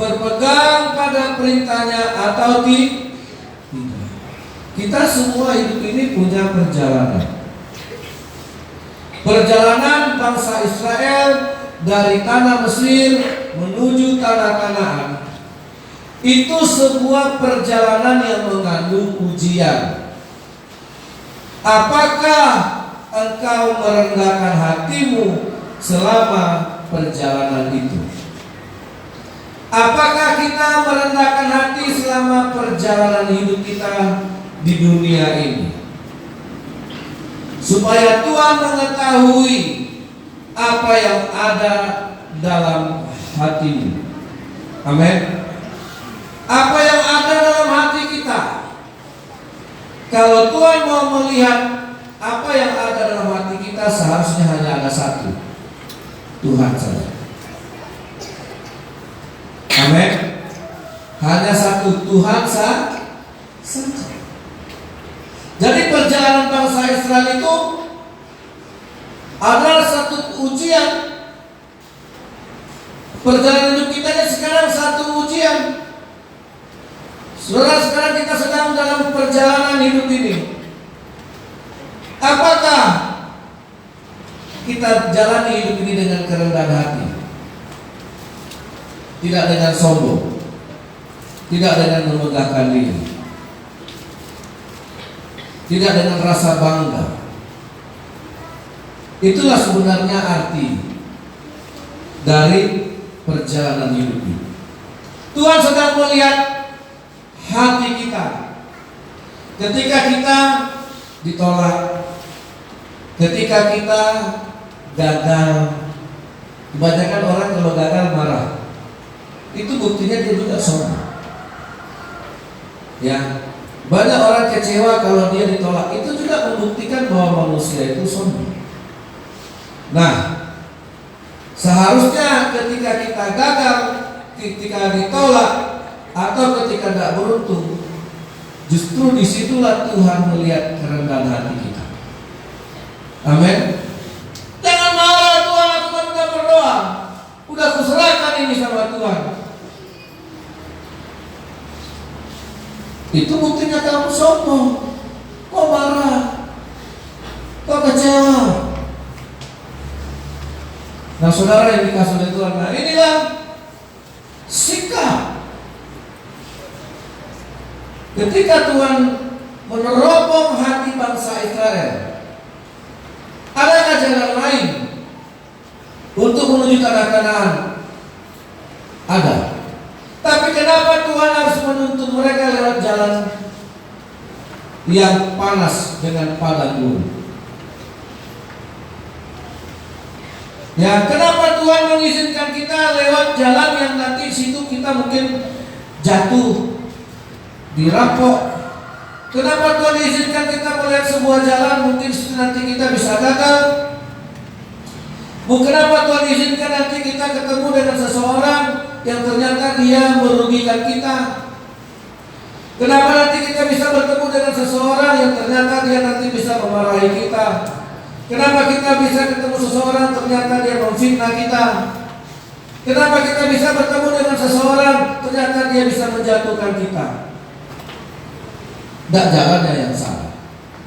berpegang pada perintahnya atau tidak. Kita semua hidup ini punya perjalanan. Perjalanan bangsa Israel dari tanah Mesir menuju tanah Kanaan itu sebuah perjalanan yang mengandung ujian. Apakah engkau merendahkan hatimu selama perjalanan itu? Apakah kita merendahkan hati selama perjalanan hidup kita di dunia ini? Supaya Tuhan mengetahui apa yang ada dalam hatimu. Amin. Apa yang ada dalam hati kita. Kalau Tuhan mau melihat apa yang ada dalam hati kita, seharusnya hanya ada satu, Tuhan saja. Amin. Hanya satu, Tuhan saja. Jadi perjalanan bangsa Israel itu adalah satu ujian. Perjalanan hidup kita ini sekarang satu ujian. Saudara, sekarang kita sedang dalam perjalanan hidup ini. Apakah kita jalani hidup ini dengan kerendahan hati? Tidak dengan sombong, tidak dengan memegahkan diri. tidak dengan rasa bangga. Itulah sebenarnya arti dari perjalanan hidup ini. Tuhan sedang melihat hati kita. Ketika kita ditolak, ketika kita gagal. Kebanyakan orang kalau gagal marah. Itu buktinya dia juga sombong. Ya, banyak orang kecewa kalau dia ditolak. Itu juga membuktikan bahwa manusia itu sombong. Nah, seharusnya ketika kita gagal, ketika ditolak, atau ketika tidak beruntung, justru disitulah Tuhan melihat kerendahan hati kita. Amin. Jangan marah, Tuhan, aku kan udah berdoa, udah kuserahkan ini sama Tuhan. Itu buktinya kamu sombong. Kok marah? Kok kecewa? Nah, saudara yang dikasih oleh Tuhan, nah inilah sikap ketika Tuhan meneropong hati bangsa Israel. Adakah jalan lain untuk menuju tanah Kanaan? Ada. Tapi kenapa Tuhan harus menuntun mereka lewat jalan yang panas dengan padang gurun? Ya, kenapa Tuhan mengizinkan kita lewat jalan yang nanti situ kita mungkin jatuh, dirampok? Kenapa Tuhan izinkan kita melihat sebuah jalan mungkin nanti kita bisa gagal? Kenapa Tuhan izinkan nanti kita ketemu dengan seseorang yang ternyata dia merugikan kita? Kenapa nanti kita bisa bertemu dengan seseorang yang ternyata dia nanti bisa memarahi kita? Kenapa kita bisa ketemu seseorang ternyata dia memfitnah kita? Kenapa kita bisa bertemu dengan seseorang ternyata dia bisa menjatuhkan kita? Tidak jalannya yang salah.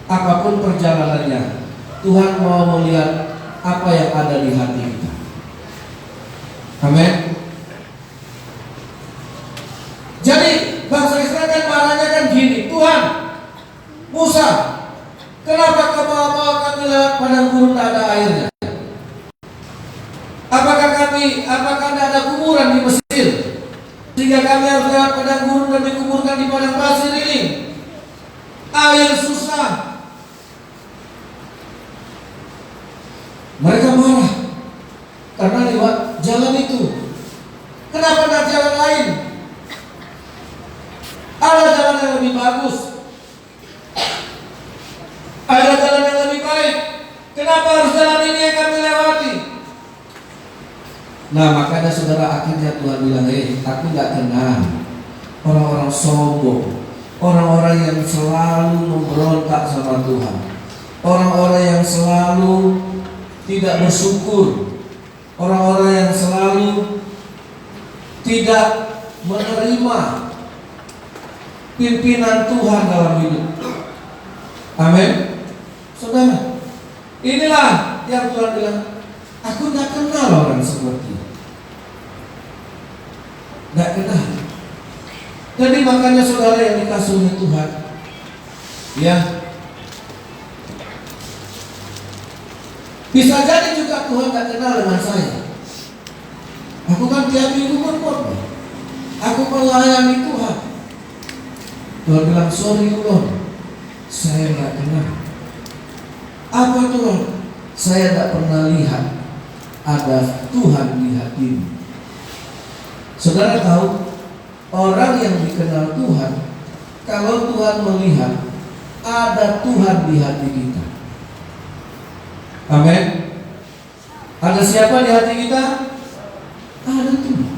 Apapun perjalanannya, Tuhan mau melihat apa yang ada di hati kita. Amin. Jadi bangsa Israel kan marahnya kan gini, Tuhan, Musa, kenapa kau bawa kami lewat padang gurun tak ada airnya? Apakah tidak ada kuburan di Mesir sehingga kami harus lewat padang gurun dan dikuburkan di padang pasir ini? Air susah. Mereka marah karena lewat jalan itu. Kenapa tidak jalan lain? Ada jalan yang lebih bagus, ada jalan yang lebih baik. Kenapa harus jalan ini yang kami lewati? Nah, makanya saudara, akhirnya Tuhan bilang, aku gak kenal orang-orang sombong, orang-orang yang selalu memberontak sama Tuhan, orang-orang yang selalu tidak bersyukur, orang-orang yang selalu tidak menerima pimpinan Tuhan dalam hidup. Amin. Saudara, inilah yang Tuhan bilang, aku gak kenal orang seperti itu. Gak kenal. Jadi makanya saudara yang dikasih oleh Tuhan, ya, bisa jadi juga Tuhan gak kenal dengan saya. Aku kan tiap minggu berkhotbah, aku melayani Tuhan. Tuhan bilang, sorry Lord, saya gak kenal. Apa Tuhan? Saya tak pernah lihat ada Tuhan di hatimu. Saudara tahu, orang yang dikenal Tuhan, kalau Tuhan melihat ada Tuhan di hati kita. Amin. Ada siapa di hati kita? Ada Tuhan.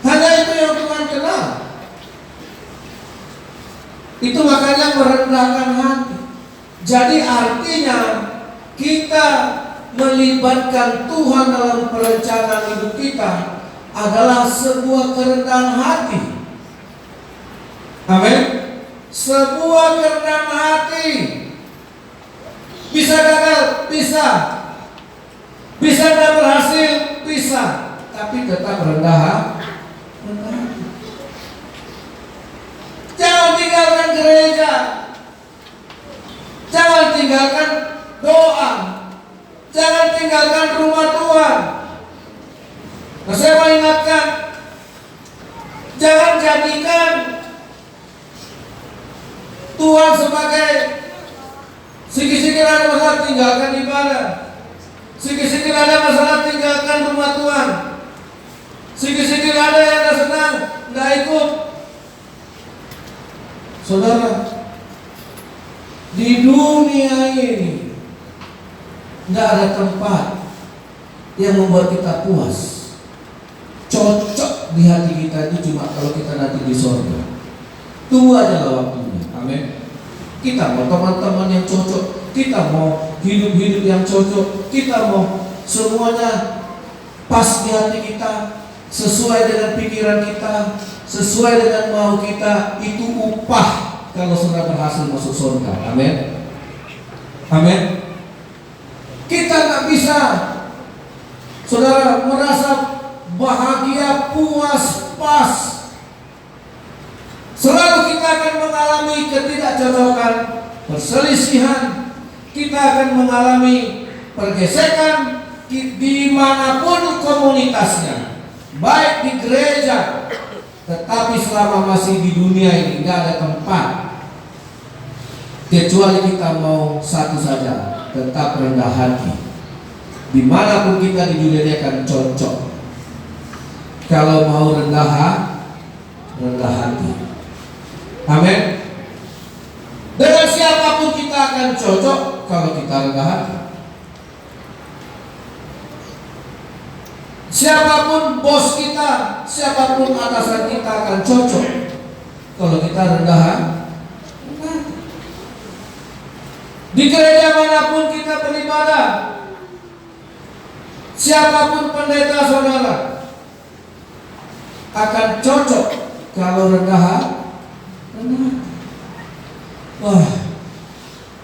Hanya itu yang Tuhan kenal. Itu makanya merendahkan hati. Jadi artinya kita melibatkan Tuhan dalam perencanaan hidup kita adalah sebuah kerendahan hati. Amin. Sebuah kerendahan hati. Bisa gagal, bisa. Bisa tidak berhasil, bisa. Tapi tetap rendah hati. Jangan tinggalkan gereja. Jangan jadikan Tuhan sebagai sikit-sikit ada masalah tinggalkan ibadah, sikit-sikit ada masalah tinggalkan rumah Tuhan, sikit-sikit ada yang tidak senang tidak ikut. Saudara, di dunia ini tidak ada tempat yang membuat kita puas, cocok di hati kita itu cuma kalau kita nanti di sorga. Tunggu aja lah waktunya. Amin. Kita mau teman-teman yang cocok, kita mau hidup-hidup yang cocok, kita mau semuanya pas di hati kita, sesuai dengan pikiran kita, sesuai dengan mau kita. Itu upah kalau sudah berhasil masuk surga. Amin. Amin. Kita nggak bisa, saudara, merasa bahagia, puas, pas. Selalu kita akan mengalami ketidakcocokan, perselisihan, kita akan mengalami pergesekan dimanapun komunitasnya, baik di gereja. Tetapi selama masih di dunia ini tidak ada tempat, kecuali kita mau satu saja, tetap rendah hati. Dimanapun kita di dunia ini akan cocok. Kalau mau rendah hati. Amin. Dengan siapapun kita akan cocok kalau kita rendah hati. Siapapun bos kita, siapapun atasan kita akan cocok kalau kita rendah hati. Di gereja manapun kita beribadah, siapapun pendeta saudara akan cocok kalau rendah hati. Wah,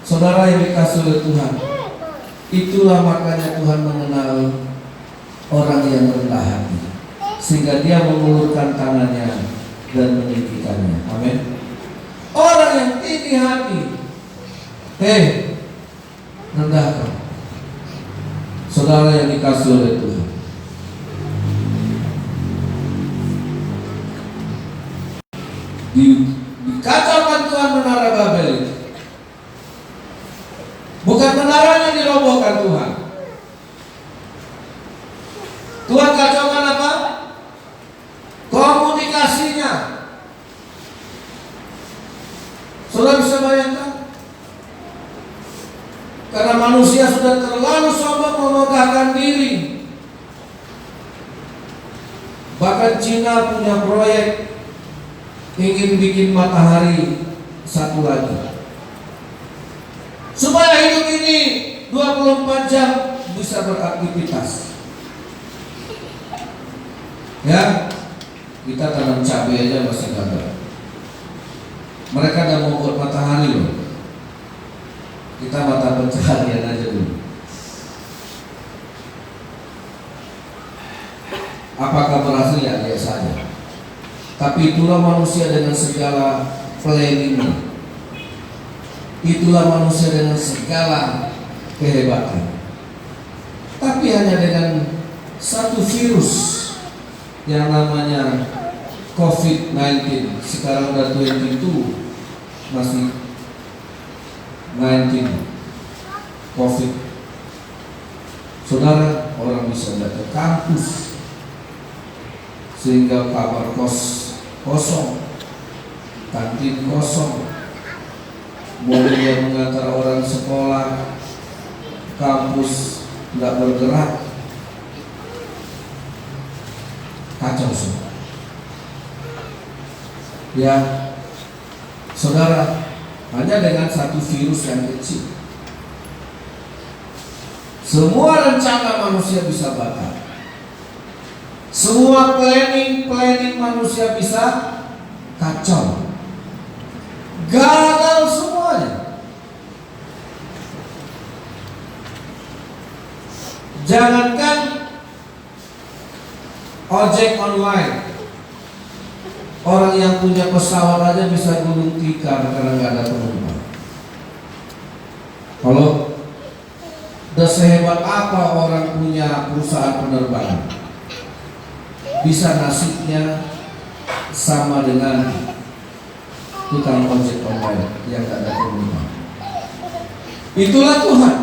saudara yang dikasih oleh Tuhan, itulah makanya Tuhan mengenal orang yang rendah hati, sehingga dia mengulurkan tangannya dan meninggikannya. Amin. Orang yang tinggi hati, rendahkan. Saudara yang dikasih oleh Tuhan, dikacaukan Tuhan menara Babel itu. Bukan menaranya dirobohkan Tuhan. Tuhan kacaukan apa? Komunikasinya. Saudara bisa bayangkan? Karena manusia sudah terlalu sombong memegahkan diri. Bahkan Cina punya proyek ingin bikin matahari satu lagi, supaya hidup ini 24 jam bisa beraktivitas. Ya, kita tanam cabai aja masih gagal. Mereka udah mau buat matahari loh. Kita mata pencaharian aja dulu. Apakah berhasil? Ya, lihat saja. Tapi itulah manusia dengan segala planningnya. Itulah manusia dengan segala kehebatan. Tapi hanya dengan satu virus yang namanya COVID-19. Sekarang udah 22, masih 19 COVID. Saudara, orang bisa datang ke kampus, sehingga kamar kos kosong, kantin kosong, mobil yang mengantar orang sekolah, kampus tidak bergerak. Kacau semua. Ya, saudara, hanya dengan satu virus yang kecil, semua rencana manusia bisa batal. Semua planning manusia bisa kacau, gagal semuanya. Jangankan ojek online, orang yang punya pesawat aja bisa gulung tikar karena nggak ada penumpang. Kalau udah sehebat apa orang punya perusahaan penerbangan, bisa nasibnya sama dengan tukang ojek online yang tak ada penumpang. Itulah Tuhan.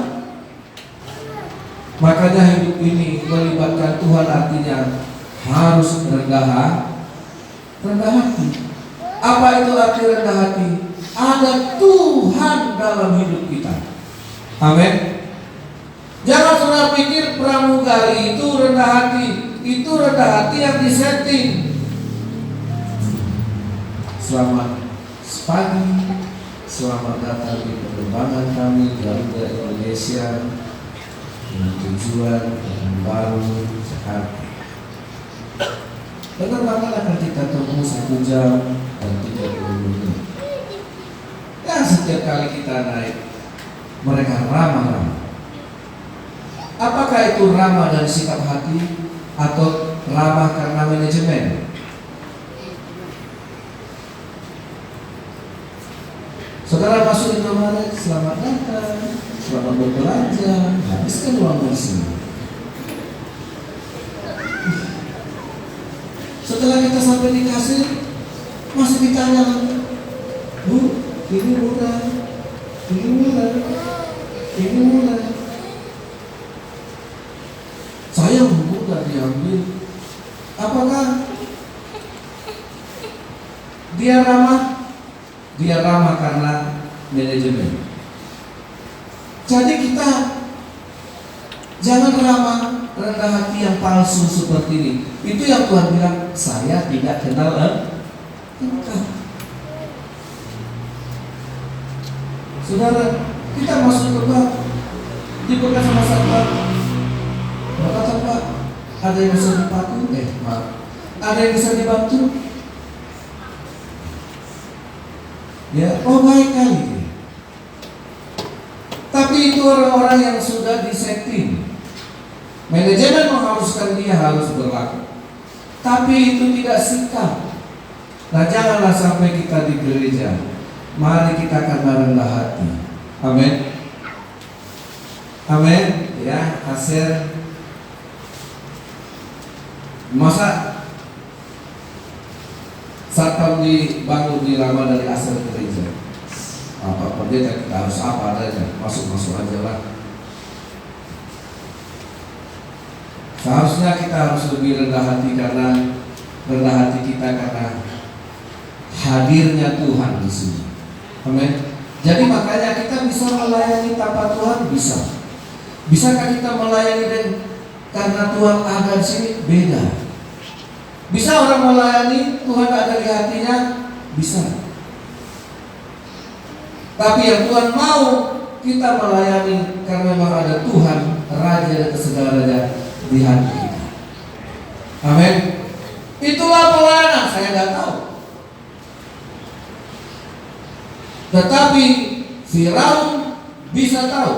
Makanya hidup ini melibatkan Tuhan, artinya harus rendah hati. Apa itu arti rendah hati? Ada Tuhan dalam hidup kita. Amin. Jangan saudara pikir pramugari itu rendah hati. Itu rendah hati yang disetting. Selamat pagi, selamat datang di penerbangan kami Garuda Indonesia dengan tujuan baru Jakarta. Penerbangan akan kita tempuh 1 jam dan 30 menit. Ya, setiap kali kita naik, mereka ramah-ramah. Apakah itu ramah dari sikap hati atau ramah karena manajemen? Saudara masuk Indomaret, selamat datang, selamat berbelanja, habiskan uang di sini. Setelah kita sampai di kasir, masih ditanya lagi, Bu, ini murah, ini murah, ini murah. Saya mudah diambil. Apakah dia ramah? Dia ramah karena manajemen. Jadi kita jangan ramah rendah hati yang palsu seperti ini. Itu yang Tuhan bilang, saya tidak kenal engkau. Saudara, kita masuk ke bank, dibuka sama satpam. Kata Pak, ada yang bisa dibantu? Maaf, ada yang bisa dibantu? Ya, oh baik kali. Tapi itu orang-orang yang sudah disetting. Manajemen mengharuskan dia harus berlaku. Tapi itu tidak sikap. Nah, janganlah sampai kita di gereja. Mari kita akan merendah hati. Amin. Amin. Ya, hasil. Masa satpam dibangun dilama dari asal gereja? Apa pendeta kita harus apa adanya, masuk aja lah. Seharusnya kita harus lebih rendah hati, karena rendah hati kita karena hadirnya Tuhan di sini. Amin. Jadi makanya kita bisa melayani tanpa Tuhan, bisa. Bisakah kita melayani karena Tuhan ada di sini? Beda. Bisa orang melayani Tuhan ada di hatinya? Bisa. Tapi yang Tuhan mau kita melayani karena memang ada Tuhan, Raja dan segala-galanya di hati kita. Amin. Itulah pelayanan. Saya tidak tahu. Tetapi Firaun bisa tahu.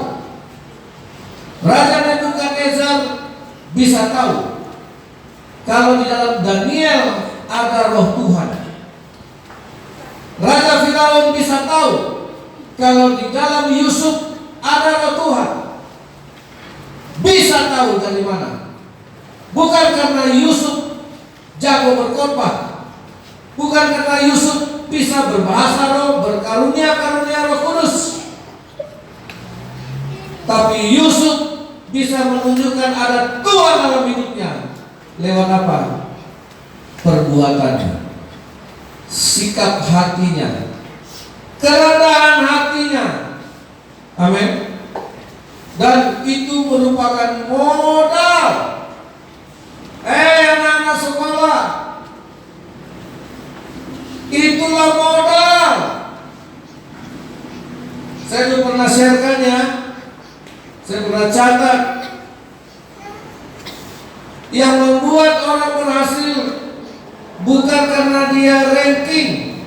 Raja Nebukadnezar bisa tahu kalau di dalam Daniel ada roh Tuhan. Raja Firaun bisa tahu kalau di dalam Yusuf ada roh Tuhan. Bisa tahu dari mana? Bukan karena Yusuf jago berkhotbah, bukan karena Yusuf bisa berbahasa roh, berkarunia Roh Kudus, tapi Yusuf bisa menunjukkan ada Tuhan dalam hidupnya. Lewat apa? Perbuatannya, sikap hatinya, kerendahan hatinya. Amin. Dan itu merupakan modal. Anak-anak sekolah, itulah modal. Saya belum pernah sharekannya. Saya pernah catat. Yang membuat orang berhasil bukan karena dia ranking.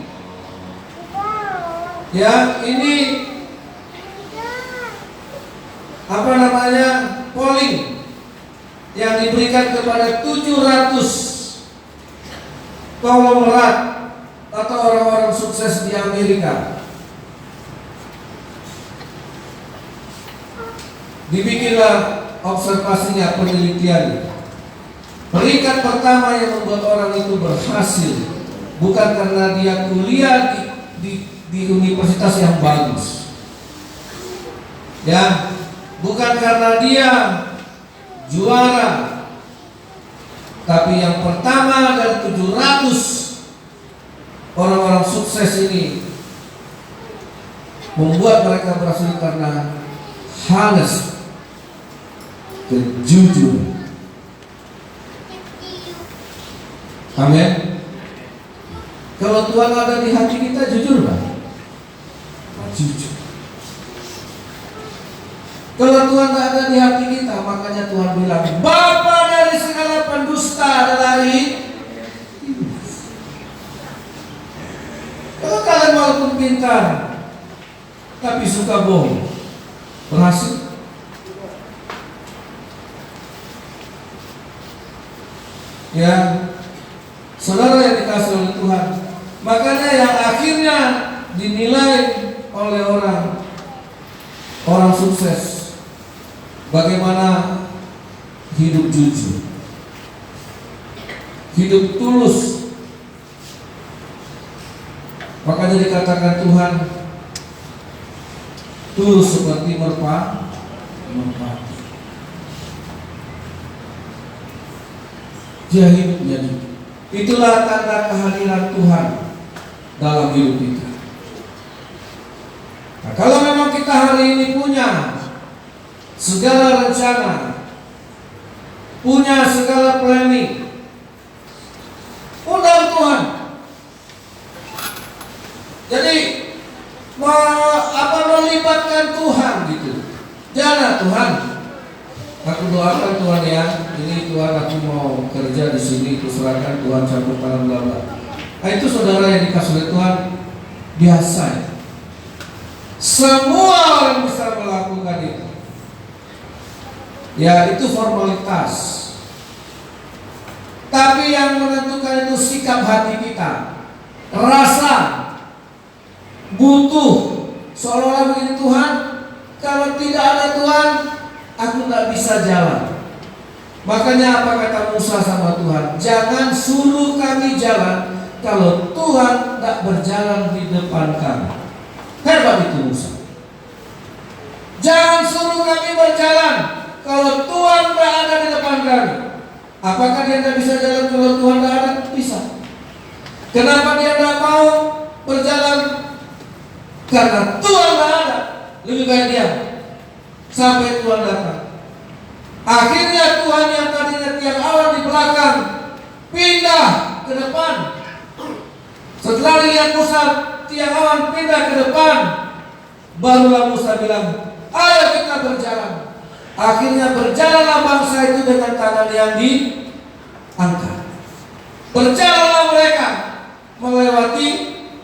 Ya, ini apa namanya, polling yang diberikan kepada 700 konglomerat atau orang-orang sukses di Amerika. Dibikinlah observasinya, penelitian. Peringkat pertama yang membuat orang itu berhasil bukan karena dia kuliah di universitas yang bagus, ya, bukan karena dia juara, tapi yang pertama dari 700 orang-orang sukses ini membuat mereka berhasil karena honest, kejujuran. Amin. Kalau Tuhan ada di hati kita, jujur nggak? Jujur. Kalau Tuhan tidak ada di hati kita, makanya Tuhan bilang, Bapa dari segala pendusta adalah iblis. Kalau kalian walaupun pintar, tapi suka bohong, berhasil? Ya, saudara yang dikasih oleh Tuhan, makanya yang akhirnya dinilai oleh orang sukses, bagaimana hidup jujur, hidup tulus. Makanya dikatakan Tuhan tulus seperti merpati. Dia hidup jadi. Itulah tanda kehadiran Tuhan dalam hidup kita. Nah, kalau memang kita hari ini punya segala rencana, punya segala planning, undang Tuhan. Jadi melibatkan Tuhan gitu. Jangan Tuhan, aku doakan Tuhan ya, ini Tuhan aku mau kerja di sini, serahkan Tuhan campur tangan bla bla. Nah, itu saudara yang dikasih oleh Tuhan biasa ya. Semua orang bisa melakukan itu. Ya, itu formalitas. Tapi yang menentukan itu sikap hati kita, rasa butuh. Seolah-olah begini, Tuhan, kalau tidak ada Tuhan, aku tidak bisa jalan. Makanya apa kata Musa sama Tuhan? Jangan suruh kami jalan kalau Tuhan tidak berjalan di depan kami. Hebat itu Musa. Jangan suruh kami berjalan kalau Tuhan tidak ada di depan kami. Apakah dia tidak bisa jalan kalau Tuhan tidak ada? Bisa. Kenapa dia tidak mau berjalan? Karena Tuhan tidak ada. Lebih baik dia sampai Tuhan datang. Akhirnya Tuhan yang tadinya tiang awan di belakang pindah ke depan. Setelah lihat Musa tiang awan pindah ke depan, barulah Musa bilang, ayo kita berjalan. Akhirnya berjalanlah bangsa itu dengan tangan yang diangkat. Berjalanlah mereka melewati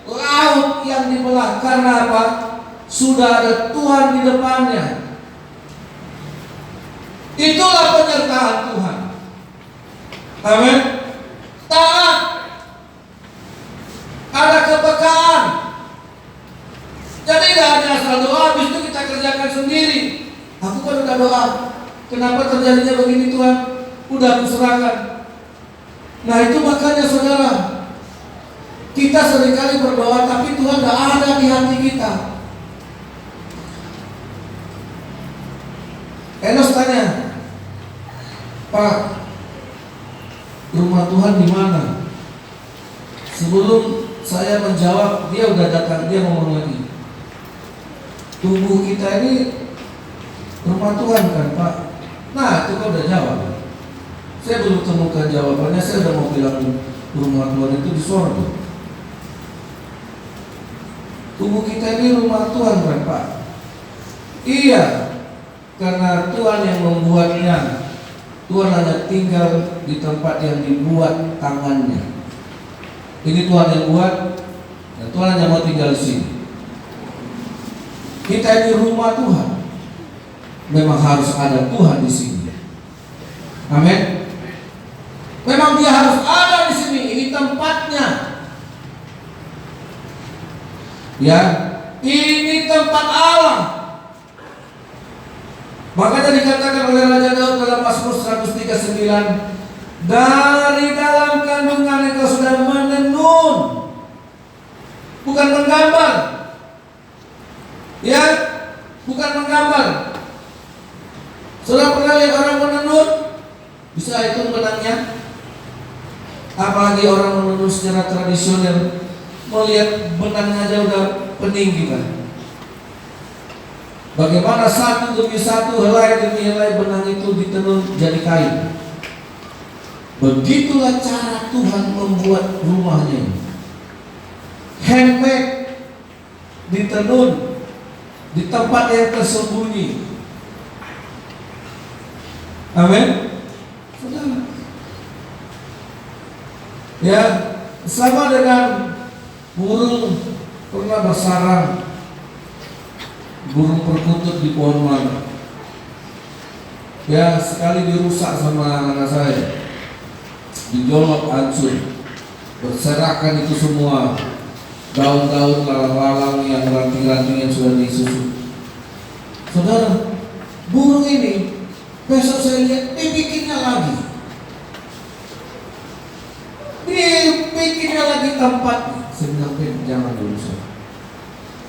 laut yang dibelah. Karena apa? Sudah ada Tuhan di depannya. Itulah penyertaan Tuhan. Amin. Taat. Ada kepekaan. Jadi tidak hanya asal doa, habis itu kita kerjakan sendiri. Aku kan udah doa, kenapa terjadinya begini Tuhan? Udah aku serahkan. Nah itu makanya saudara, kita seringkali berdoa tapi Tuhan tidak ada di hati kita. Enos tanya, Pak, rumah Tuhan di mana? Sebelum saya menjawab, dia udah datang, dia ngomong lagi. Tubuh kita ini rumah Tuhan kan Pak? Nah itu kau udah jawab. Saya belum temukan jawabannya. Saya udah mau bilang rumah Tuhan itu di surga. Tubuh kita ini rumah Tuhan kan Pak? Iya, karena Tuhan yang membuatnya. Tuhan hanya tinggal di tempat yang dibuat tangannya. Ini Tuhan yang buat, dan Tuhan hanya mau tinggal di sini. Kita ini rumah Tuhan. Memang harus ada Tuhan di sini. Amin. Memang dia harus ada di sini. Ini tempatnya. Ya, ini tempat Allah. Makanya dikatakan oleh Raja Daud dalam Mazmur 139, dari dalam kandungan engkau sudah menenun bukan menggambar. Ya, bukan menggambar. Saudara pernah lihat orang menenun? Bisa hitung benangnya? Apalagi orang menenun secara tradisional, melihat benangnya aja udah pening kita. Bagaimana satu demi satu, helai demi helai benang itu ditenun jadi kain. Begitulah cara Tuhan membuat rumahnya. Handmade, ditenun di tempat yang tersembunyi. Amin. Saudara. Ya, sama dengan burung pernah bersarang, burung perkutut di pohon mangga. Ya, sekali dirusak sama anak saya, dijolok hancur, berserakan itu semua daun-daun lalang-lalang yang ranting-ranting yang sudah disusun. Saudara, burung ini besok saya lihat dibikinnya lagi, dibikinnya lagi tempatnya. Sebenarnya jangan dulu.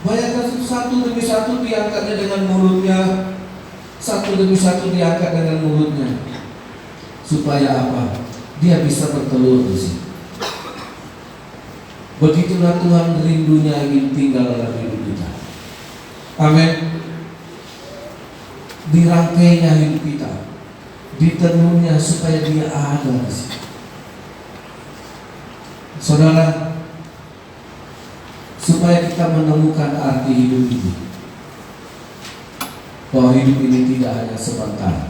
Bayangkan satu demi satu diangkatnya dengan mulutnya, satu demi satu diangkat dengan mulutnya. Supaya apa? Dia bisa bertelur di sini. Begitulah Tuhan rindunya ingin tinggal dalam hidup kita. Amin. Dirangkainya hidup kita, ditenunnya supaya dia ada di sini. Saudara, supaya kita menemukan arti hidup ini, bahwa hidup ini tidak hanya sebentar.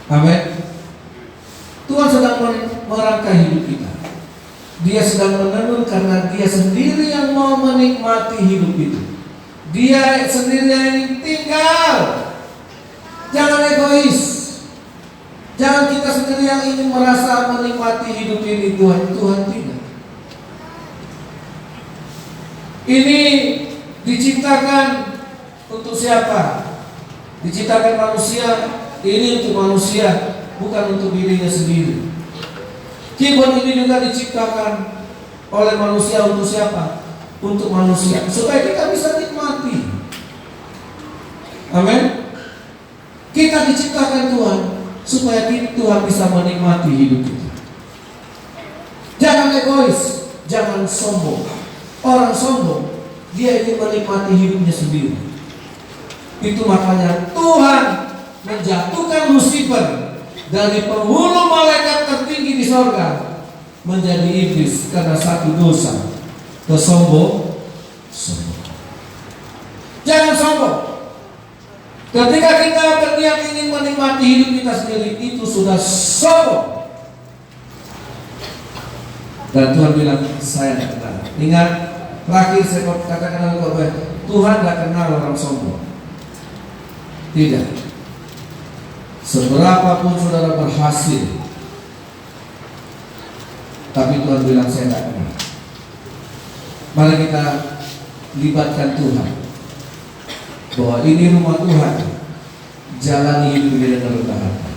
Amin. Tuhan sedang merangkai hidup kita. Dia sedang menenun karena dia sendiri yang mau menikmati hidup itu. Dia sendiri yang ingin tinggal. Jangan egois. Jangan kita sendiri yang ingin merasa menikmati hidup ini. Tuhan tidak. Ini diciptakan untuk siapa? Diciptakan manusia. Ini untuk manusia, bukan untuk dirinya sendiri. Keyboard ini juga diciptakan oleh manusia untuk siapa? Untuk manusia, supaya kita bisa nikmati. Amin. Kita diciptakan Tuhan supaya Tuhan bisa menikmati hidup kita. Jangan egois, jangan sombong. Orang sombong, dia ingin menikmati hidupnya sendiri. Itu makanya Tuhan menjatuhkan Lucifer dari penghulu malaikat tertinggi di sorga menjadi iblis karena satu dosa, kesombong. Jangan sombong. Ketika kita berniat ingin menikmati hidup kita sendiri, itu sudah sombong. Dan Tuhan bilang, saya tidak kenal. Ingat, terakhir saya katakan kepada Tuhan tidak kenal orang sombong. Tidak. Seberapapun saudara berhasil, tapi Tuhan bilang saya tidak kenal. Mari kita libatkan Tuhan, bahwa ini rumah Tuhan. Jalani hidup ini dengan rendah hati.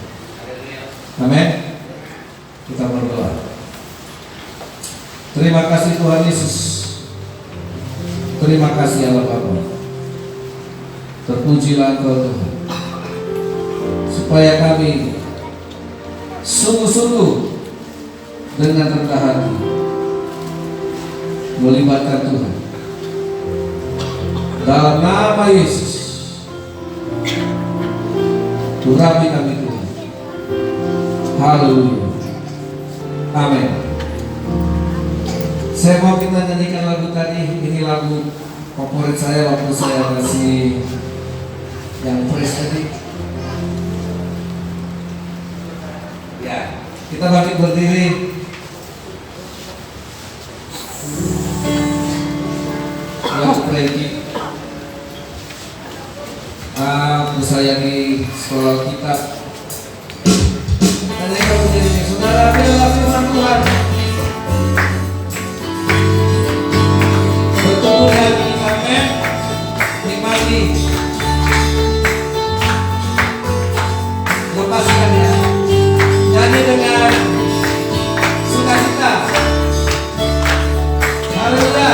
Amin. Kita berdoa. Terima kasih Tuhan Yesus. Terima kasih Allah Bapa. Terpujilah Engkau Tuhan, supaya kami sungguh-sungguh dengan rendah hati melibatkan Tuhan. Dalam nama Yesus, urapi kami Tuhan. Haleluya. Amin. Saya mau kita nyanyikan lagu tadi. Ini lagu favorit saya waktu saya masih yang fresh tadi. Ya, kita bangkit berdiri. Lagu Pregi. Aku sayangi sekolah kita. Dan yang menjadi saudara bila firman Tuhan. Bertemu lagi, amin. Nikmati. Lepaskan ya. Nyanyi dengan sukacita. Haleluya.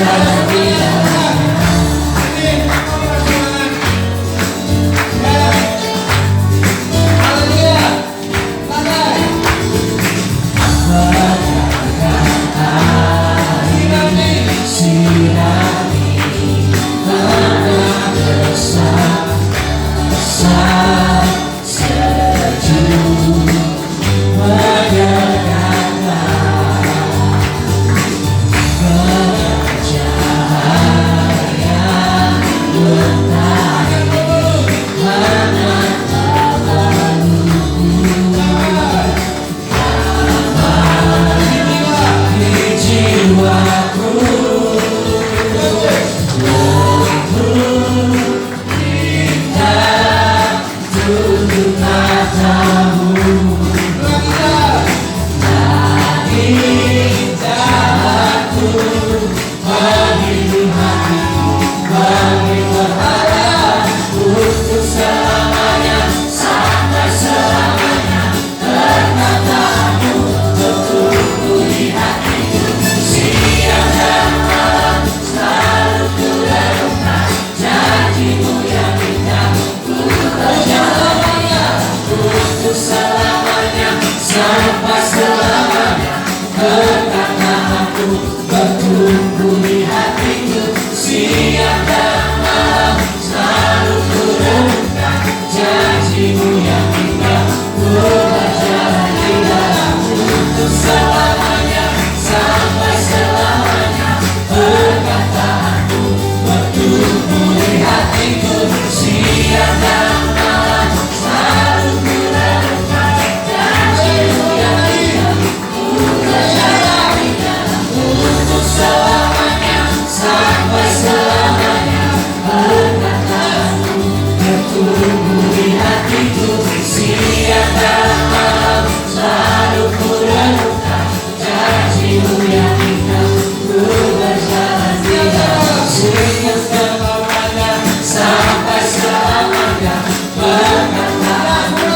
berjalan di dalamnya. Bertumbuh di hatiku siang dan malam, selalu ku renungkan janjimu yang indah. Ku berjalan di dalammu untuk selamanya, sampai selamanya. Perkataanmu bertumbuh di hatiku siang dan malam, selalu ku renungkan janjimu yang indah. Ku berjalan di dalammu untuk selamanya, sampai selamanya. Perkataanmu bertumbuh di hatiku siang dan malam, selalu ku renungkan janjimu yang indah. Ku berjalan di dalam siang selamanya, sampai selamanya. Perkataanmu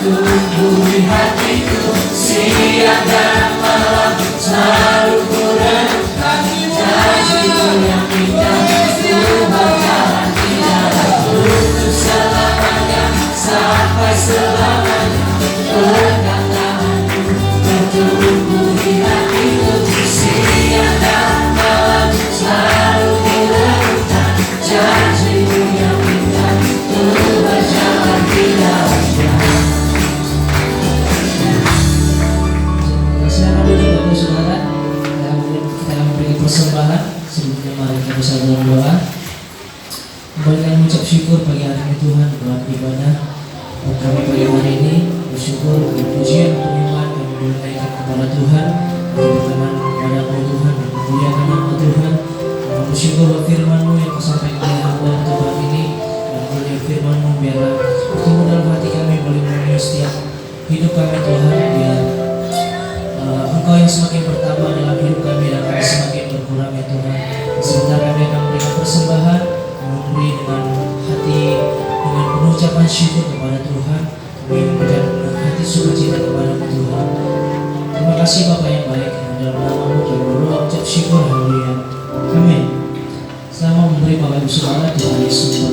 bertumbuh di hatiku siang dan malam, selalu ku renungkan janjimu yang indah. Ku berjalan di dalammu untuk selamanya, sampai selamanya. Perkataanmu bertumbuh di hatiku siang dan malam, selalu ku renungkan janjimu yang indah. Ku berjalan di dalamnya. Silakan duduk Bapak Saudara. Kita akan memberikan persembahan. Sebelumnya mari kita bersama dalam doa. Kembali mengucap syukur pagi hari ini Tuhan buat ibadah kami pagi hari ini. Bersyukur pujian iman kami menaikkan kepada Tuhan, berkenan kepadamu Tuhan, memuliakan nama Tuhan. Kami bersyukur buat firman-Mu yang Kau sampaikan oleh hamba Tuhan ini, dan oleh firman-Mu biarlah bertemu dalam hati kami, boleh memenuhi setiap hidup kami Tuhan, biar Engkau yang semakin pertama dalam hidup kami dan kami semakin berkurang ya Tuhan. Sebentar kami akan memberikan persembahan, memberi dengan hati, dengan penuh ucapan syukur kepada Tuhan, kami memberikan hati sukacita kepada Tuhan. Terima kasih Bapa yang baik, dalam nama-Mu kami berdoa ucap syukur, haleluya, amin. Selama memberi Bapak Ibu Saudara, Tuhan Yesus